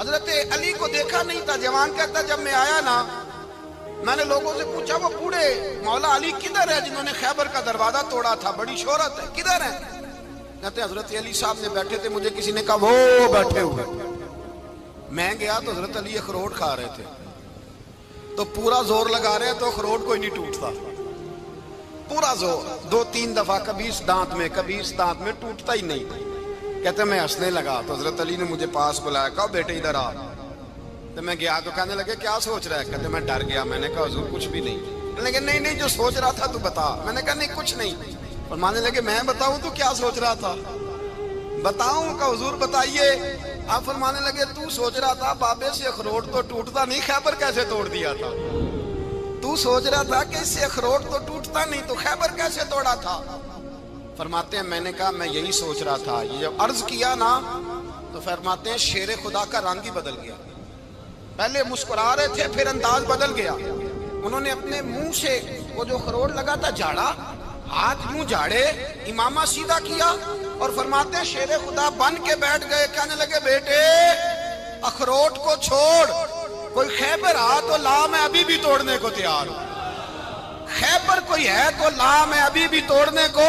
حضرت علی کو دیکھا نہیں تھا۔ جوان کہتا جب میں آیا نا، میں نے لوگوں سے پوچھا وہ بوڑھے مولا علی کدھر ہے جنہوں نے خیبر کا دروازہ توڑا تھا، بڑی شہرت ہے، کدھر ہے؟ کہتے حضرت علی صاحب نے بیٹھے تھے، مجھے کسی نے کہا وہ بیٹھے ہوئے۔ میں گیا تو حضرت علی اخروٹ کھا رہے تھے، تو پورا زور لگا رہے تو اخروٹ کوئی نہیں ٹوٹتا، پورا زور 2-3 دفعہ، کبھی اس دانت میں کبھی اس دانت میں، ٹوٹتا ہی نہیں۔ کہتے میں ہنسنے لگا تو حضرت علی نے مجھے پاس بلایا، کہا بیٹے ادھر آ۔ تو میں گیا تو کہنے لگے کیا سوچ رہا ہے؟ کہتے میں ڈر گیا۔ میں نے کہا حضور کچھ بھی نہیں۔ لیکن نہیں جو سوچ رہا تھا تو بتا۔ میں نے کہا نہیں کچھ نہیں۔ فرمانے لگے میں بتاؤں تو کیا سوچ رہا تھا؟ بتاؤں؟ کہ حضور بتائیے۔ آپ فرمانے لگے تو سوچ رہا تھا بابے سے اخروٹ تو ٹوٹتا نہیں، خیبر کیسے توڑ دیا تھا؟ تو سوچ رہا تھا کہ اس سے اخروٹ تو ٹوٹتا نہیں، تو خیبر کیسے توڑا تھا؟ فرماتے ہیں میں نے کہا میں یہی سوچ رہا تھا۔ یہ جب عرض کیا نا تو فرماتے ہیں شیر خدا کا رنگ ہی بدل گیا، پہلے مسکرا رہے تھے پھر انداز بدل گیا۔ انہوں نے اپنے منہ سے وہ جو خروٹ لگا تھا جھاڑا، ہاتھ منہ جھاڑے، امامہ سیدھا کیا، اور فرماتے ہیں شیر خدا بن کے بیٹھ گئے۔ کہنے لگے بیٹے اخروٹ کو چھوڑ، کوئی خیبر آ تو لا، میں ابھی بھی توڑنے کو تیار ہوں۔ خیبر کوئی ہے تو لا، میں ابھی بھی توڑنے کو۔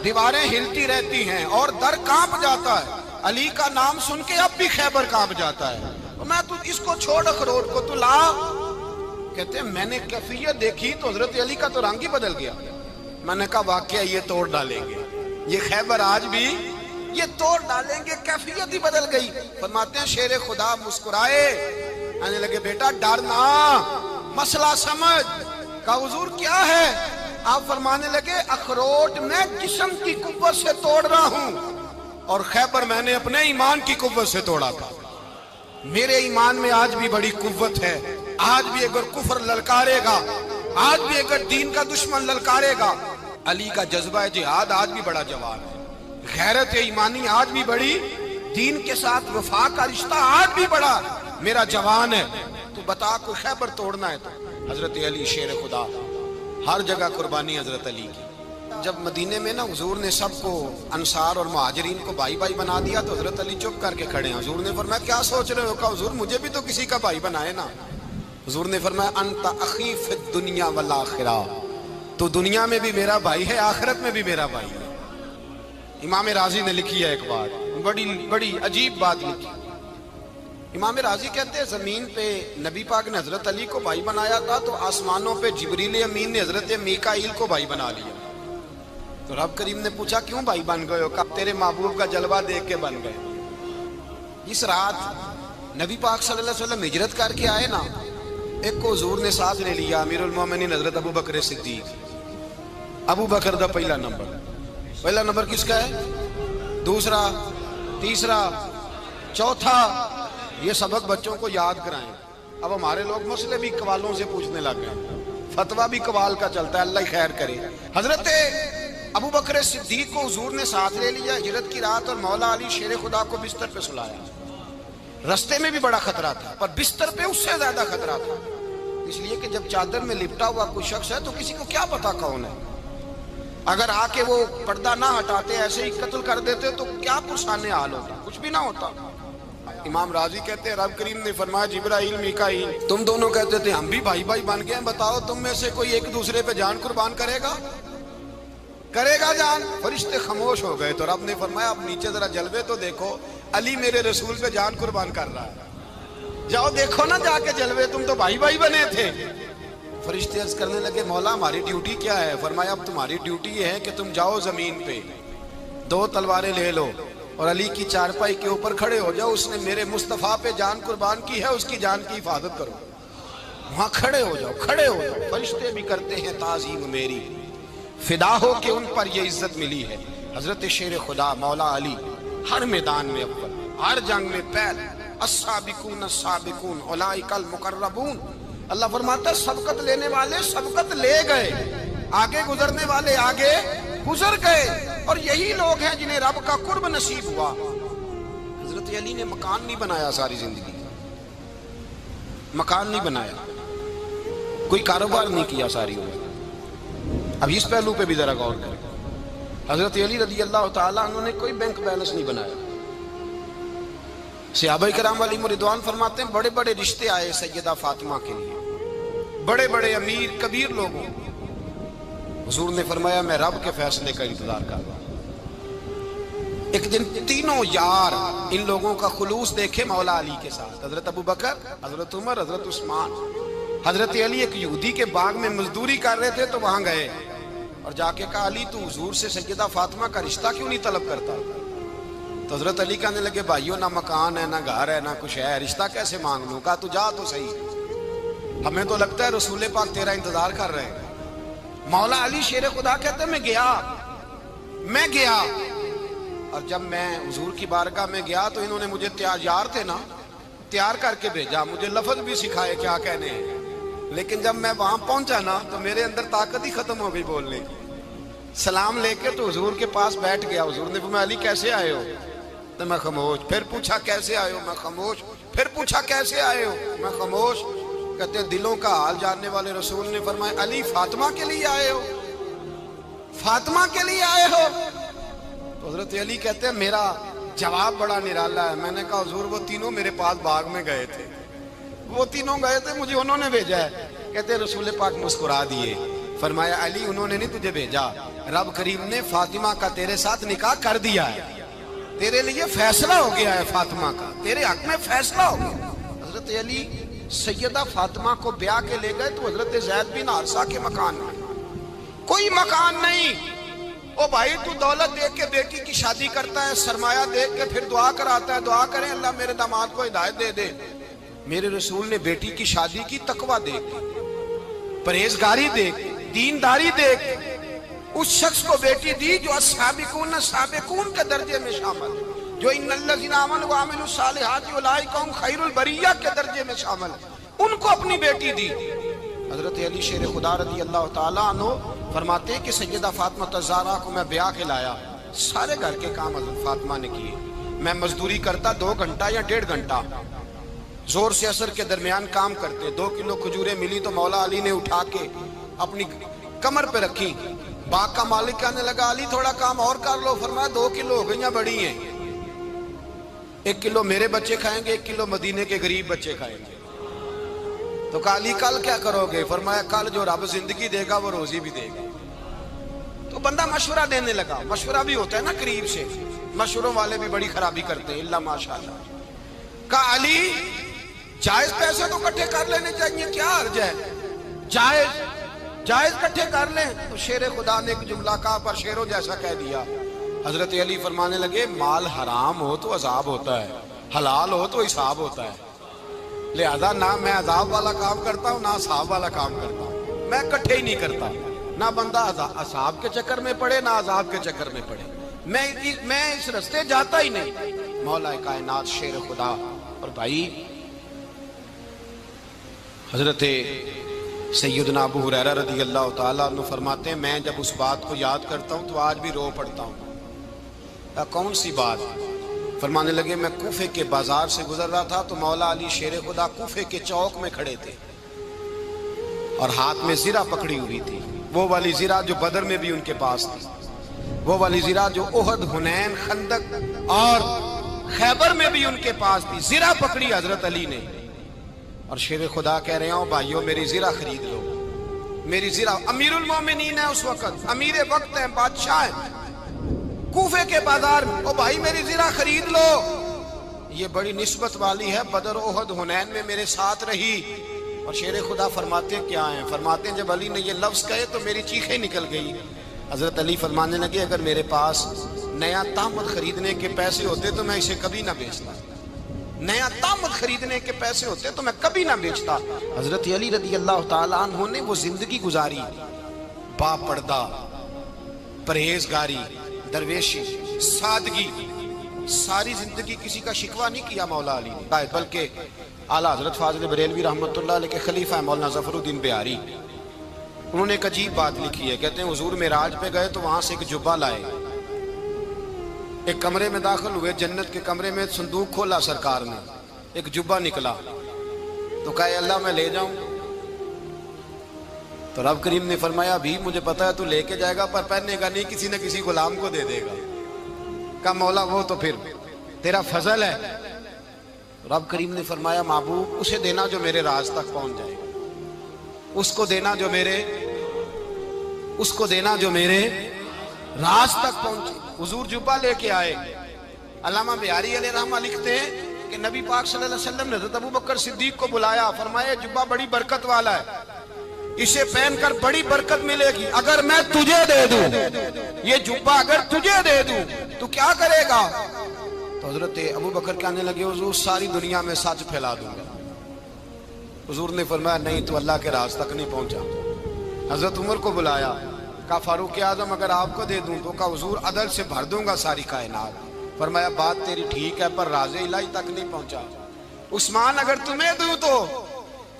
دیواریں ہلتی رہتی ہیں اور در کانپ جاتا ہے، علی کا نام سن کے اب بھی خیبر کانپ جاتا ہے۔ میں تو اس کو چھوڑ اخروٹ کو تو لا۔ کہتے ہیں میں نے کیفیت دیکھی تو حضرت علی کا تو رنگ ہی بدل گیا۔ میں نے کہا واقعہ یہ توڑ ڈالیں گے، یہ خیبر آج بھی یہ توڑ ڈالیں گے، کیفیت ہی بدل گئی۔ فرماتے ہیں شیر خدا مسکرائے، کہنے لگے بیٹا ڈرنا، مسئلہ سمجھ۔ کہا حضور کیا ہے؟ آپ فرمانے لگے اخروٹ میں جسم کی قوت سے توڑ رہا ہوں، اور خیبر میں نے اپنے ایمان کی قوت سے توڑا تھا۔ میرے ایمان میں آج بھی بڑی قوت ہے، آج بھی اگر کفر للکارے گا، آج بھی اگر دین کا دشمن للکارے گا، علی کا جذبہ جہاد آج بھی بڑا جوان ہے، غیرت ایمانی آج بھی بڑی، دین کے ساتھ وفا کا رشتہ آج بھی بڑا میرا جوان ہے۔ تو بتا کوئی خیبر توڑنا ہے تو حضرت علی شیر خدا، ہر جگہ قربانی حضرت علی کی۔ جب مدینے میں نا حضور نے سب کو انصار اور مہاجرین کو بھائی بھائی بنا دیا تو حضرت علی چپ کر کے کھڑے ہیں۔ حضور نے فرمایا کیا سوچ رہے ہو؟ کہا حضور مجھے بھی تو کسی کا بھائی بنائے نا۔ حضور نے فرمایا انت اخی فی الدنیا والآخرہ، تو دنیا میں بھی میرا بھائی ہے، آخرت میں بھی میرا بھائی ہے۔ امام راضی نے لکھی ہے ایک بات، بڑی عجیب بات لکھی۔ امام راضی کہتے ہیں زمین پہ نبی پاک نے حضرت علی کو بھائی بنایا تھا تو آسمانوں پہ جبریل امین نے حضرت میکائیل کو بھائی بنا لیا۔ تو رب کریم نے پوچھا کیوں بھائی بن گئے ہو؟ کہا تیرے محبوب کا جلوہ دیکھ کے بن گئے۔ اس رات نبی پاک صلی اللہ علیہ وسلم ہجرت کر کے آئے نا، ایک کو حضور نے ساتھ لے لیا، امیر المومنین حضرت ابو بکر صدیق۔ ابو بکر دا پہلا نمبر کس کا ہے؟ دوسرا، تیسرا، چوتھا، یہ سبق بچوں کو یاد کرائیں۔ اب ہمارے لوگ مسئلے بھی قوالوں سے پوچھنے لگ گئے، فتویٰ بھی قوال کا چلتا ہے، اللہ ہی خیر کرے۔ حضرت ابو بکر صدیق کو حضور نے ساتھ لے لیا ہجرت کی رات، اور مولا علی شیر خدا کو بستر پہ سلایا۔ رستے میں بھی بڑا خطرہ تھا پر بستر پہ اس سے زیادہ خطرہ تھا، اس لیے کہ جب چادر میں لپٹا ہوا کوئی شخص ہے تو کسی کو کیا پتا کون ہے، اگر آ کے وہ پردہ نہ ہٹاتے ایسے ہی قتل کر دیتے تو کیا پرسانے حال ہوتا، کچھ بھی نہ ہوتا۔ امام راضی کہتے ہیں رب کریم نے فرمایا جبرائیل میکائیل تم دونوں کہتے تھے ہم بھی بھائی بھائی بن گئے ہیں، بتاؤ تم میں سے کوئی ایک دوسرے پہ جان قربان کرے گا؟ کرے گا جان. فرشتے خاموش ہو گئے تو رب نے فرمایا اب نیچے ذرا جلوے تو دیکھو, علی میرے رسول پہ جان قربان کر رہا ہے, جاؤ دیکھو نا جا کے جلوے, تم تو بھائی بھائی بنے تھے. فرشتے عرض کرنے لگے مولا ہماری ڈیوٹی کیا ہے؟ فرمایا اب تمہاری ڈیوٹی یہ ہے کہ تم جاؤ زمین پہ 2 تلواریں لے لو اور علی کی چارپائی کے اوپر کھڑے ہو جاؤ, اس نے میرے مصطفیٰ پہ جان قربان کی ہے, اس کی جان کی حفاظت کرو. وہاں کھڑے ہو جاؤ, کھڑے ہو جاؤ. فرشتے بھی کرتے ہیں تعظیم میری, فدا ہو کہ ان پر یہ عزت ملی ہے. حضرت شیر خدا مولا علی ہر میدان میں اول, ہر جنگ میں پہل. السابقون السابقون اولئک المقربون. اللہ فرماتا ہے سبقت لینے والے سبقت لے گئے, آگے گزرنے والے آگے گزر گئے, اور یہی لوگ ہیں جنہیں رب کا قرب نصیب ہوا. حضرت علی نے مکان نہیں بنایا ساری زندگی, مکان نہیں بنایا, کوئی کاروبار نہیں کیا ساری عمر. اب اس پہلو پہ بھی ذرا غور کریں. حضرت علی رضی اللہ تعالیٰ عنہ نے کوئی بینک بیلنس نہیں بنایا. صحابہ کرام علیہم رضوان فرماتے ہیں بڑے بڑے رشتے آئے سیدہ فاطمہ کے لیے, بڑے بڑے امیر کبیر لوگوں. حضور نے فرمایا میں رب کے فیصلے کا انتظار کر رہا ہوں. ایک دن تینوں یار ان لوگوں کا خلوص دیکھے مولا علی کے ساتھ, حضرت ابو بکر, حضرت عمر, حضرت عثمان. حضرت علی ایک یہودی کے باغ میں مزدوری کر رہے تھے تو وہاں گئے اور جا کے کہا علی تو حضور سے سیدہ فاطمہ کا رشتہ کیوں نہیں طلب کرتا؟ تو حضرت علی کہنے لگے بھائیو نہ مکان ہے نہ گھر ہے نہ کچھ ہے, رشتہ کیسے مانگ لوں؟ کہا تو جا تو صحیح, ہمیں تو لگتا ہے رسول پاک تیرا انتظار کر رہے ہیں. مولا علی شیر خدا کہتے ہیں میں گیا اور جب میں حضور کی بارگاہ میں گیا تو انہوں نے مجھے یار تھے نا تیار کر کے بھیجا, مجھے لفظ بھی سکھائے کیا کہنے ہیں, لیکن جب میں وہاں پہنچا نا تو میرے اندر طاقت ہی ختم ہو گئی بولنے کی. سلام لے کے تو حضور کے پاس بیٹھ گیا. حضور نے فرمایا علی کیسے آئے ہو؟ تو میں خاموش. پھر پوچھا کیسے آئے ہو؟ میں خاموش. پھر پوچھا کیسے آئے ہو؟ میں خاموش. کہتے ہیں دلوں کا حال جاننے والے رسول نے فرمایا علی فاطمہ کے لیے آئے ہو؟ فاطمہ کے لیے آئے ہو؟ تو حضرت علی کہتے ہیں میرا جواب بڑا نرالا ہے. میں نے کہا حضور وہ تینوں میرے پاس باغ میں گئے تھے, وہ تینوں گئے تھے, مجھے انہوں نے بھیجا ہے. کہتے ہیں رسول پاک مسکرا دیے, فرمایا علی انہوں نے نہیں تجھے بھیجا, رب کریم نے فاطمہ کا تیرے ساتھ نکاح کر دیا ہے, تیرے لیے فیصلہ ہو گیا ہے فاطمہ کا, تیرے حق میں فیصلہ ہو گیا. حضرت علی سیدہ فاطمہ کو بیاہ کے لے گئے تو حضرت زید بن حارثہ کے مکان میں کوئی مکان نہیں. او بھائی تو دولت دیکھ کے بیٹی کی شادی کرتا ہے, سرمایہ دیکھ کے پھر دعا کراتا ہے, دعا کریں اللہ میرے داماد کو ہدایت دے دے. میرے رسول نے بیٹی کی شادی کی تقوی دیکھ کے, پرہیزگاری دیکھ کے, دینداری دیکھ کے اس شخص کو بیٹی دی جو السابقون السابقون کے درجے میں شامل, جو ان الذین آمنوا وعملوا الصالحات اولئک هم خیر البریہ کے درجے میں شامل, ان کو اپنی بیٹی دی. حضرت علی شیر خدا رضی اللہ تعالیٰ عنہ فرماتے ہیں کہ سیدہ فاطمہ الزہرا کو میں بیاہ کے لایا, سارے گھر کے کام حضرت فاطمہ نے کیے. میں مزدوری کرتا 2 گھنٹہ یا 1.5 گھنٹہ, زور سے عصر کے درمیان کام کرتے. 2 کلو کھجوریں ملی تو مولا علی نے اٹھا کے اپنی کمر پہ رکھی. باغ کا مالک کہنے لگا علی تھوڑا کام اور کر لو. فرمایا 2 کلو ہو گئیں بڑی ہیں, 1 کلو میرے بچے کھائیں گے, 1 کلو مدینے کے غریب بچے کھائیں گے. تو کہا علی کل کیا کرو گے؟ فرمایا کل جو رب زندگی دے گا وہ روزی بھی دے گا. تو بندہ مشورہ دینے لگا, مشورہ بھی ہوتا ہے نا قریب سے, مشوروں والے بھی بڑی خرابی کرتے ہیں اللہ ماشاءاللہ. کہا علی جائز پیسے تو کٹھے کر لینے چاہیے, کیا حرج ہے, جائز کٹھے کر لیں. تو شیر خدا نے ایک جملہ کہا پر شیروں جیسا کہہ دیا. حضرت علی فرمانے لگے مال حرام ہو تو عذاب ہوتا ہے, حلال ہو تو حساب ہوتا ہے, لہذا نہ میں عذاب والا کام کرتا ہوں نہ حساب والا کام کرتا ہوں, میں کٹھے ہی نہیں کرتا. نہ بندہ حساب کے چکر میں پڑے نہ عذاب کے چکر میں پڑے, میں اس رستے جاتا ہی نہیں. مولا کائنات شیر خدا. اور بھائی حضرت سیدنا ابو ہریرہ رضی اللہ تعالیٰ عنہ فرماتے ہیں میں جب اس بات کو یاد کرتا ہوں تو آج بھی رو پڑتا ہوں. کون سی بات؟ فرمانے لگے میں کوفے کے بازار سے گزر رہا تھا تو مولا علی شیر خدا کوفے کے چوک میں کھڑے تھے اور ہاتھ میں زرہ پکڑی ہوئی تھی, وہ والی زرہ جو بدر میں بھی ان کے پاس تھی, وہ والی زرہ جو احد, حنین, خندق اور خیبر میں بھی ان کے پاس تھی. زرہ پکڑی حضرت علی نے اور شیر خدا کہہ رہے ہوں بھائیو میری زرہ خرید لو. میری زرا امیر المومنین ہے اس وقت، امیر وقت ہیں، بادشاہ ہیں، کوفے کے بازار میں، او بھائی میری زرا خرید لو، یہ بڑی نسبت والی ہے، بدر احد حنین میں میرے ساتھ رہی۔ اور شیر خدا فرماتے کیا ہیں؟ فرماتے ہیں جب علی نے یہ لفظ کہے تو میری چیخیں نکل گئی۔ حضرت علی فرمانے لگے اگر میرے پاس نیا تامت خریدنے کے پیسے ہوتے تو میں اسے کبھی نہ بیچتا، نیا تامت خریدنے کے پیسے ہوتے تو میں کبھی نہ بیچتا۔ حضرت علی رضی اللہ تعالیٰ عنہ نے وہ زندگی گزاری، با پردہ، پرہیزگاری، درویشی، سادگی، ساری زندگی کسی کا شکوہ نہیں کیا مولا علی نے، بلکہ اعلیٰ حضرت فاضل بریلوی رحمۃ اللہ علیہ کے خلیفہ مولانا ظفر الدین بہاری، انہوں نے ایک عجیب بات لکھی ہے، کہتے ہیں حضور معراج پہ گئے تو وہاں سے ایک جبہ لائے، ایک کمرے میں داخل ہوئے، جنت کے کمرے میں صندوق کھولا سرکار نے، ایک جبہ نکلا تو کہا اے اللہ میں لے جاؤں؟ تو رب کریم نے فرمایا ابھی مجھے پتا ہے تو لے کے جائے گا پر پہننے گا نہیں، کسی نہ کسی غلام کو دے دے گا۔ کہا مولا وہ تو پھر تیرا فضل ہے۔ رب کریم نے فرمایا محبوب اسے دینا جو میرے راز تک پہنچ جائے، اس کو دینا جو میرے راز تک پہنچے۔ حضور جبہ لے کے آئے۔ علامہ بہاری علیہ رحمہ لکھتے ہیں کہ نبی پاک صلی اللہ علیہ وسلم نے حضرت ابوبکر صدیق کو بلایا، فرمایا جبہ بڑی برکت والا ہے، اسے پہن کر بڑی برکت ملے گی، اگر میں تجھے دے دوں، یہ جبہ اگر تجھے دے دوں تو کیا کرے گا؟ تو حضرت ابوبکر کہنے لگے حضور ساری دنیا میں سچ پھیلا دوں گا۔ حضور نے فرمایا نہیں تو اللہ کے راز تک نہیں پہنچا۔ حضرت عمر کو بلایا، کہا فاروق اعظم اگر آپ کو دے دوں تو کہا حضور عدل سے بھر دوں گا ساری کائنات۔ فرمایا بات تیری ٹھیک ہے پر راز الہی تک نہیں پہنچا۔ عثمان اگر تمہیں دوں تو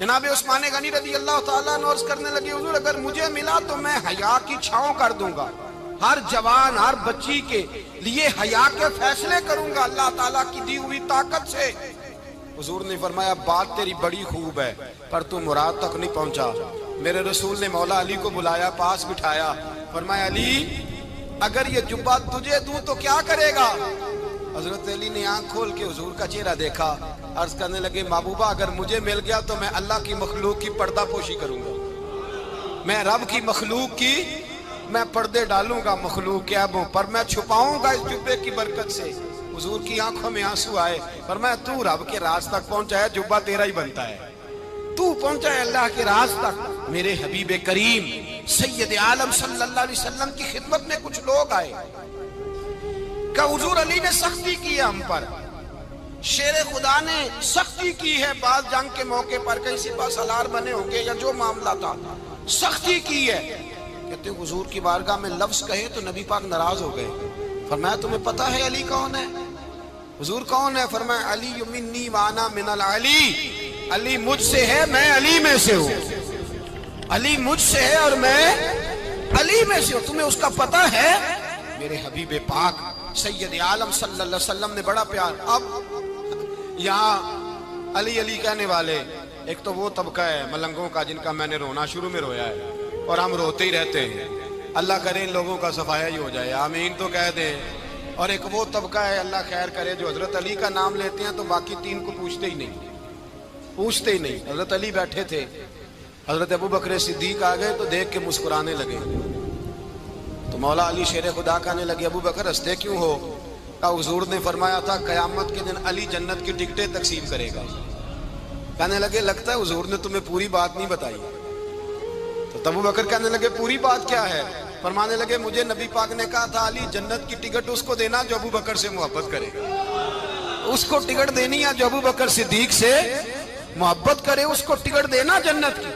جناب عثمان غنی رضی اللہ تعالیٰ عنہ عرض کرنے لگے حضور اگر مجھے ملا تو میں حیا کی چھاؤں کر دوں گا، ہر جوان ہر بچی کے لیے حیا کے فیصلے کروں گا اللہ تعالیٰ کی دی ہوئی طاقت سے۔ حضور نے فرمایا بات تیری بڑی خوب ہے پر تو مراد تک نہیں پہنچا۔ میرے رسول نے مولا علی کو بلایا، پاس بٹھایا، فرمایا علی اگر یہ جبہ تجھے دوں تو کیا کرے گا؟ حضرت علی نے آنکھ کھول کے حضور کا چہرہ دیکھا، عرض کرنے لگے محبوبہ اگر مجھے مل گیا تو میں اللہ کی مخلوق کی پردہ پوشی کروں گا، میں رب کی مخلوق کی میں پردے ڈالوں گا مخلوق کے عیبوں پر، میں چھپاؤں گا اس جبے کی برکت سے۔ حضور کی آنکھوں میں آنسو آئے، فرمایا تو رب کے راز تک پہنچا ہے، جبہ تیرا ہی بنتا ہے، تو پہنچا ہے اللہ کے راز تک۔ میرے حبیب کریم سید عالم صلی اللہ علیہ وسلم کی خدمت میں کچھ لوگ آئے کہ حضور علی نے سختی کی ہے ہم پر، شیر خدا نے سختی کی ہے، بعض جنگ کے موقع پر کہیں سپاہ سالار بنے ہوں گے یا جو معاملہ تھا سختی کی ہے۔ کہتے ہیں حضور کی بارگاہ میں لفظ کہے تو نبی پاک ناراض ہو گئے۔ فرمایا تمہیں پتا ہے علی کون ہے؟ حضور کون ہے؟ فرمایا علی منی وانا من العلی، علی مجھ سے ہے میں علی میں سے ہوں، علی مجھ سے ہے اور میں علی میں سے ہوں، تمہیں اس کا پتہ ہے؟ میرے حبیب پاک سید عالم صلی اللہ علیہ وسلم نے بڑا پیار۔ اب یہاں علی علی کہنے والے ایک تو وہ طبقہ ہے ملنگوں کا جن کا میں نے رونا شروع میں رویا ہے اور ہم روتے ہی رہتے ہیں، اللہ کرے ان لوگوں کا صفایا ہی ہو جائے، آمین تو کہہ دیں۔ اور ایک وہ طبقہ ہے اللہ خیر کرے جو حضرت علی کا نام لیتے ہیں تو باقی تین کو پوچھتے ہی نہیں۔ حضرت علی بیٹھے تھے، حضرت ابوبکر صدیق آ گئے تو دیکھ کے مسکرانے لگے، تو مولا علی شیر خدا کہنے لگے ابوبکر ہنستے کیوں ہو؟ کہا حضور نے فرمایا تھا قیامت کے دن علی جنت کی ٹکٹیں تقسیم کرے گا۔ کہنے لگے لگتا ہے حضور نے تمہیں پوری بات نہیں بتائی۔ تو ابوبکر کہنے لگے پوری بات کیا ہے؟ فرمانے لگے مجھے نبی پاک نے کہا تھا علی جنت کی ٹکٹ اس کو دینا جو ابوبکر سے محبت کرے گا، اس کو ٹکٹ دینی ہے جو ابوبکر صدیق سے محبت کرے، اس کو ٹکٹ دینا جنت کی۔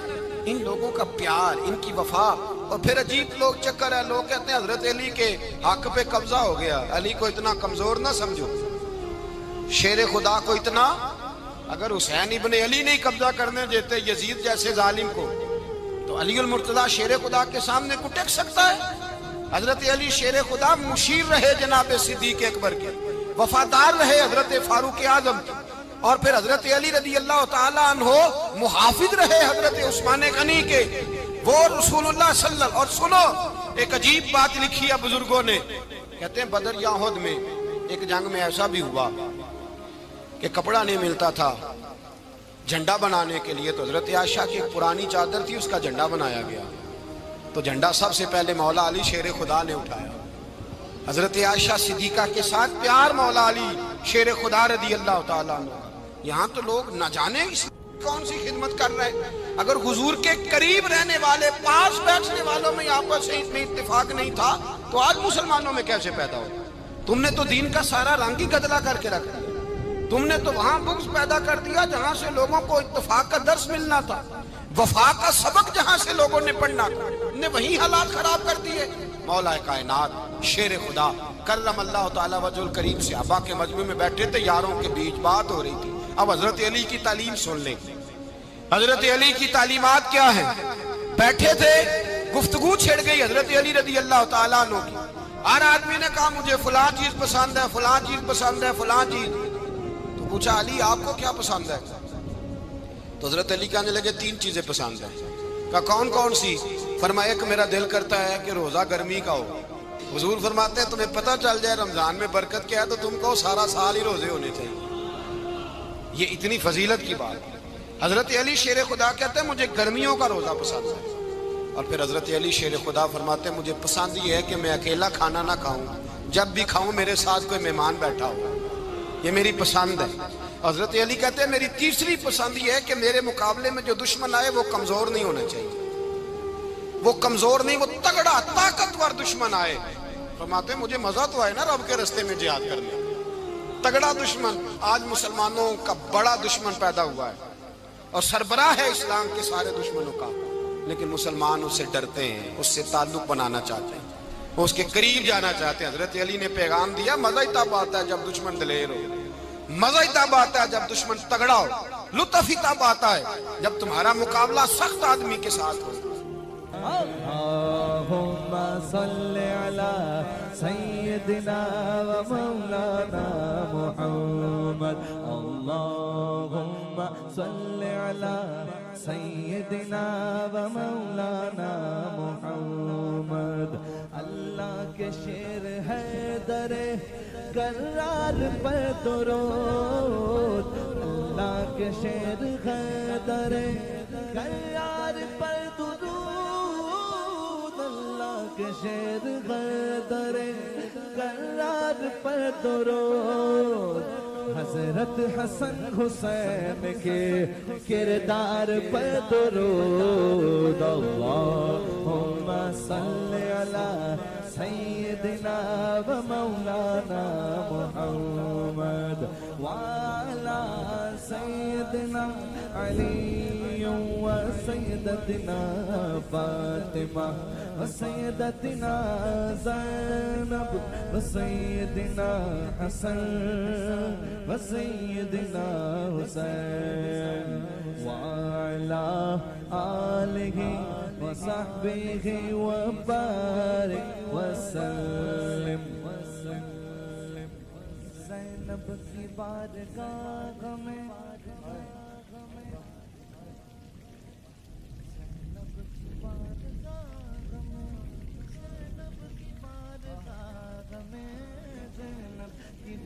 ان لوگوں کا پیار، ان کی وفا۔ اور پھر عجیب لوگ چکر ہے، لوگ کہتے ہیں حضرت علی کے حق پہ قبضہ ہو گیا، علی کو اتنا کمزور نہ سمجھو، شیر خدا کو اتنا، اگر حسین ابن علی نہیں قبضہ کرنے دیتے یزید جیسے ظالم کو تو علی المرتضیٰ شیر خدا کے سامنے کو ٹک سکتا ہے؟ حضرت علی شیر خدا مشیر رہے جناب صدیق اکبر کے، وفادار رہے حضرت فاروق اعظم کے، اور پھر حضرت علی رضی اللہ تعالیٰ عنہ محافظ رہے حضرت عثمان غنی کے، وہ رسول اللہ صلی اللہ۔ اور سنو ایک عجیب بات لکھی ہے بزرگوں نے، کہتے ہیں بدر یا احد میں ایک جنگ میں ایسا بھی ہوا کہ کپڑا نہیں ملتا تھا، جھنڈا بنانے کے لیے تو حضرت عائشہ کی ایک پرانی چادر تھی، اس کا جھنڈا بنایا گیا. تو جھنڈا سب سے پہلے مولا علی شیر خدا نے اٹھایا. حضرت عائشہ صدیقہ کے ساتھ پیار مولا علی شیر خدا رضی اللہ تعالیٰ عنہ. یہاں تو لوگ نہ جانے کون سی خدمت کر رہے ہیں. اگر حضور کے قریب رہنے والے، پاس بیٹھنے والوں میں آپس میں اتفاق نہیں تھا تو آج مسلمانوں میں کیسے پیدا ہو؟ تم نے تو دین کا سارا رنگ ہی گدلا کر کے رکھ دیا. تم نے تو وہاں بغض پیدا کر دیا جہاں سے لوگوں کو اتفاق کا درس ملنا تھا، وفا کا سبق جہاں سے لوگوں نے پڑھنا تھا، نے وہی حالات خراب کر دیے. مولا کائنات شیر خدا کرم اللہ تعالیٰ وجہ الکریم صحابہ کے مجمع میں بیٹھے تھے، یاروں کے بیچ بات ہو رہی تھی. اب حضرت علی کی تعلیم سن لیں. حضرت علی کی تعلیمات کیا ہیں؟ بیٹھے تھے، گفتگو چھڑ گئی حضرت علی رضی اللہ تعالیٰ عنہ کی. ہر آدمی نے کہا مجھے فلاں چیز پسند ہے، فلاں چیز پسند ہے، فلاں چیز. تو پوچھا علی آپ کو کیا پسند ہے؟ تو حضرت علی کہنے لگے 3 چیزیں پسند ہیں. کہا کون کون سی؟ فرمایا کہ میرا دل کرتا ہے کہ روزہ گرمی کا ہو. حضور فرماتے ہیں تمہیں پتہ چل جائے رمضان میں برکت کیا ہے تو تم کو سارا سال ہی روزے ہونے چاہیے. یہ اتنی فضیلت کی بات. حضرت علی شیر خدا کہتے ہیں مجھے گرمیوں کا روزہ پسند ہے. اور پھر حضرت علی شیر خدا فرماتے ہیں مجھے پسند یہ ہے کہ میں اکیلا کھانا نہ کھاؤں، جب بھی کھاؤں میرے ساتھ کوئی مہمان بیٹھا ہو. یہ میری پسند ہے. حضرت علی کہتے ہیں میری تیسری پسند یہ ہے کہ میرے مقابلے میں جو دشمن آئے وہ کمزور نہیں ہونا چاہیے. وہ کمزور نہیں، وہ تگڑا طاقتور دشمن آئے. فرماتے ہیں مجھے مزہ تو آئے نا رب کے رستے میں جہاد کرنے. تگڑا دشمن. آج مسلمانوں کا بڑا دشمن پیدا ہوا ہے اور سربراہ ہے اسلام کے سارے دشمنوں کا، لیکن مسلمان اس سے ڈرتے ہیں، اس سے تعلق بنانا چاہتے ہیں، وہ اس کے قریب جانا چاہتے ہیں. حضرت علی نے پیغام دیا مزہ ہی تب آتا ہے جب دشمن دلیر ہو، مزہ ہی تب آتا ہے جب دشمن تگڑا ہو، لطف ہی تب آتا ہے جب تمہارا مقابلہ سخت آدمی کے ساتھ ہو. اللہم صلی علی سیدنا و مولانا محمد. اللہم صلی علی سیدنا و مولانا محمد. اللہ کے شیر ہے در کرار پر درود. اللہ کے شیر ہے در کرار پر درود. شیر غدر کرار پر درود. حضرت حسن حسین کے کردار پر درود. اللہم صلی علی سیدنا و مولانا محمد وعلی سیدنا علی و سیدتنا فاطمہ و سیدتنا زینب و سیدنا حسن و سیدنا حسین وعلی آلہ و صحبہ و بارک وسلم. زینب کی بارگاہ میں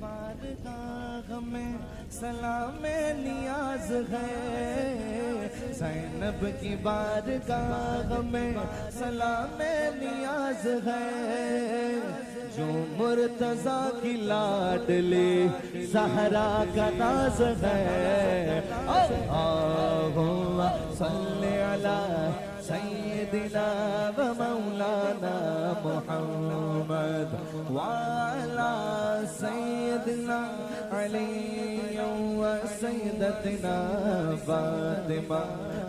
بارگاہ میں سلام نیاز ہے. زینب کی بارگاہ میں سلام نیاز ہے. جو مرتضیٰ کی لاڈلی زہرا کا ناز ہے. اللہم صلی علی سیدنا و مولانا محمد وعلی سیدنا علی و سیدتنا فاطمہ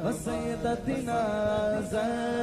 و سیدتنا زینب.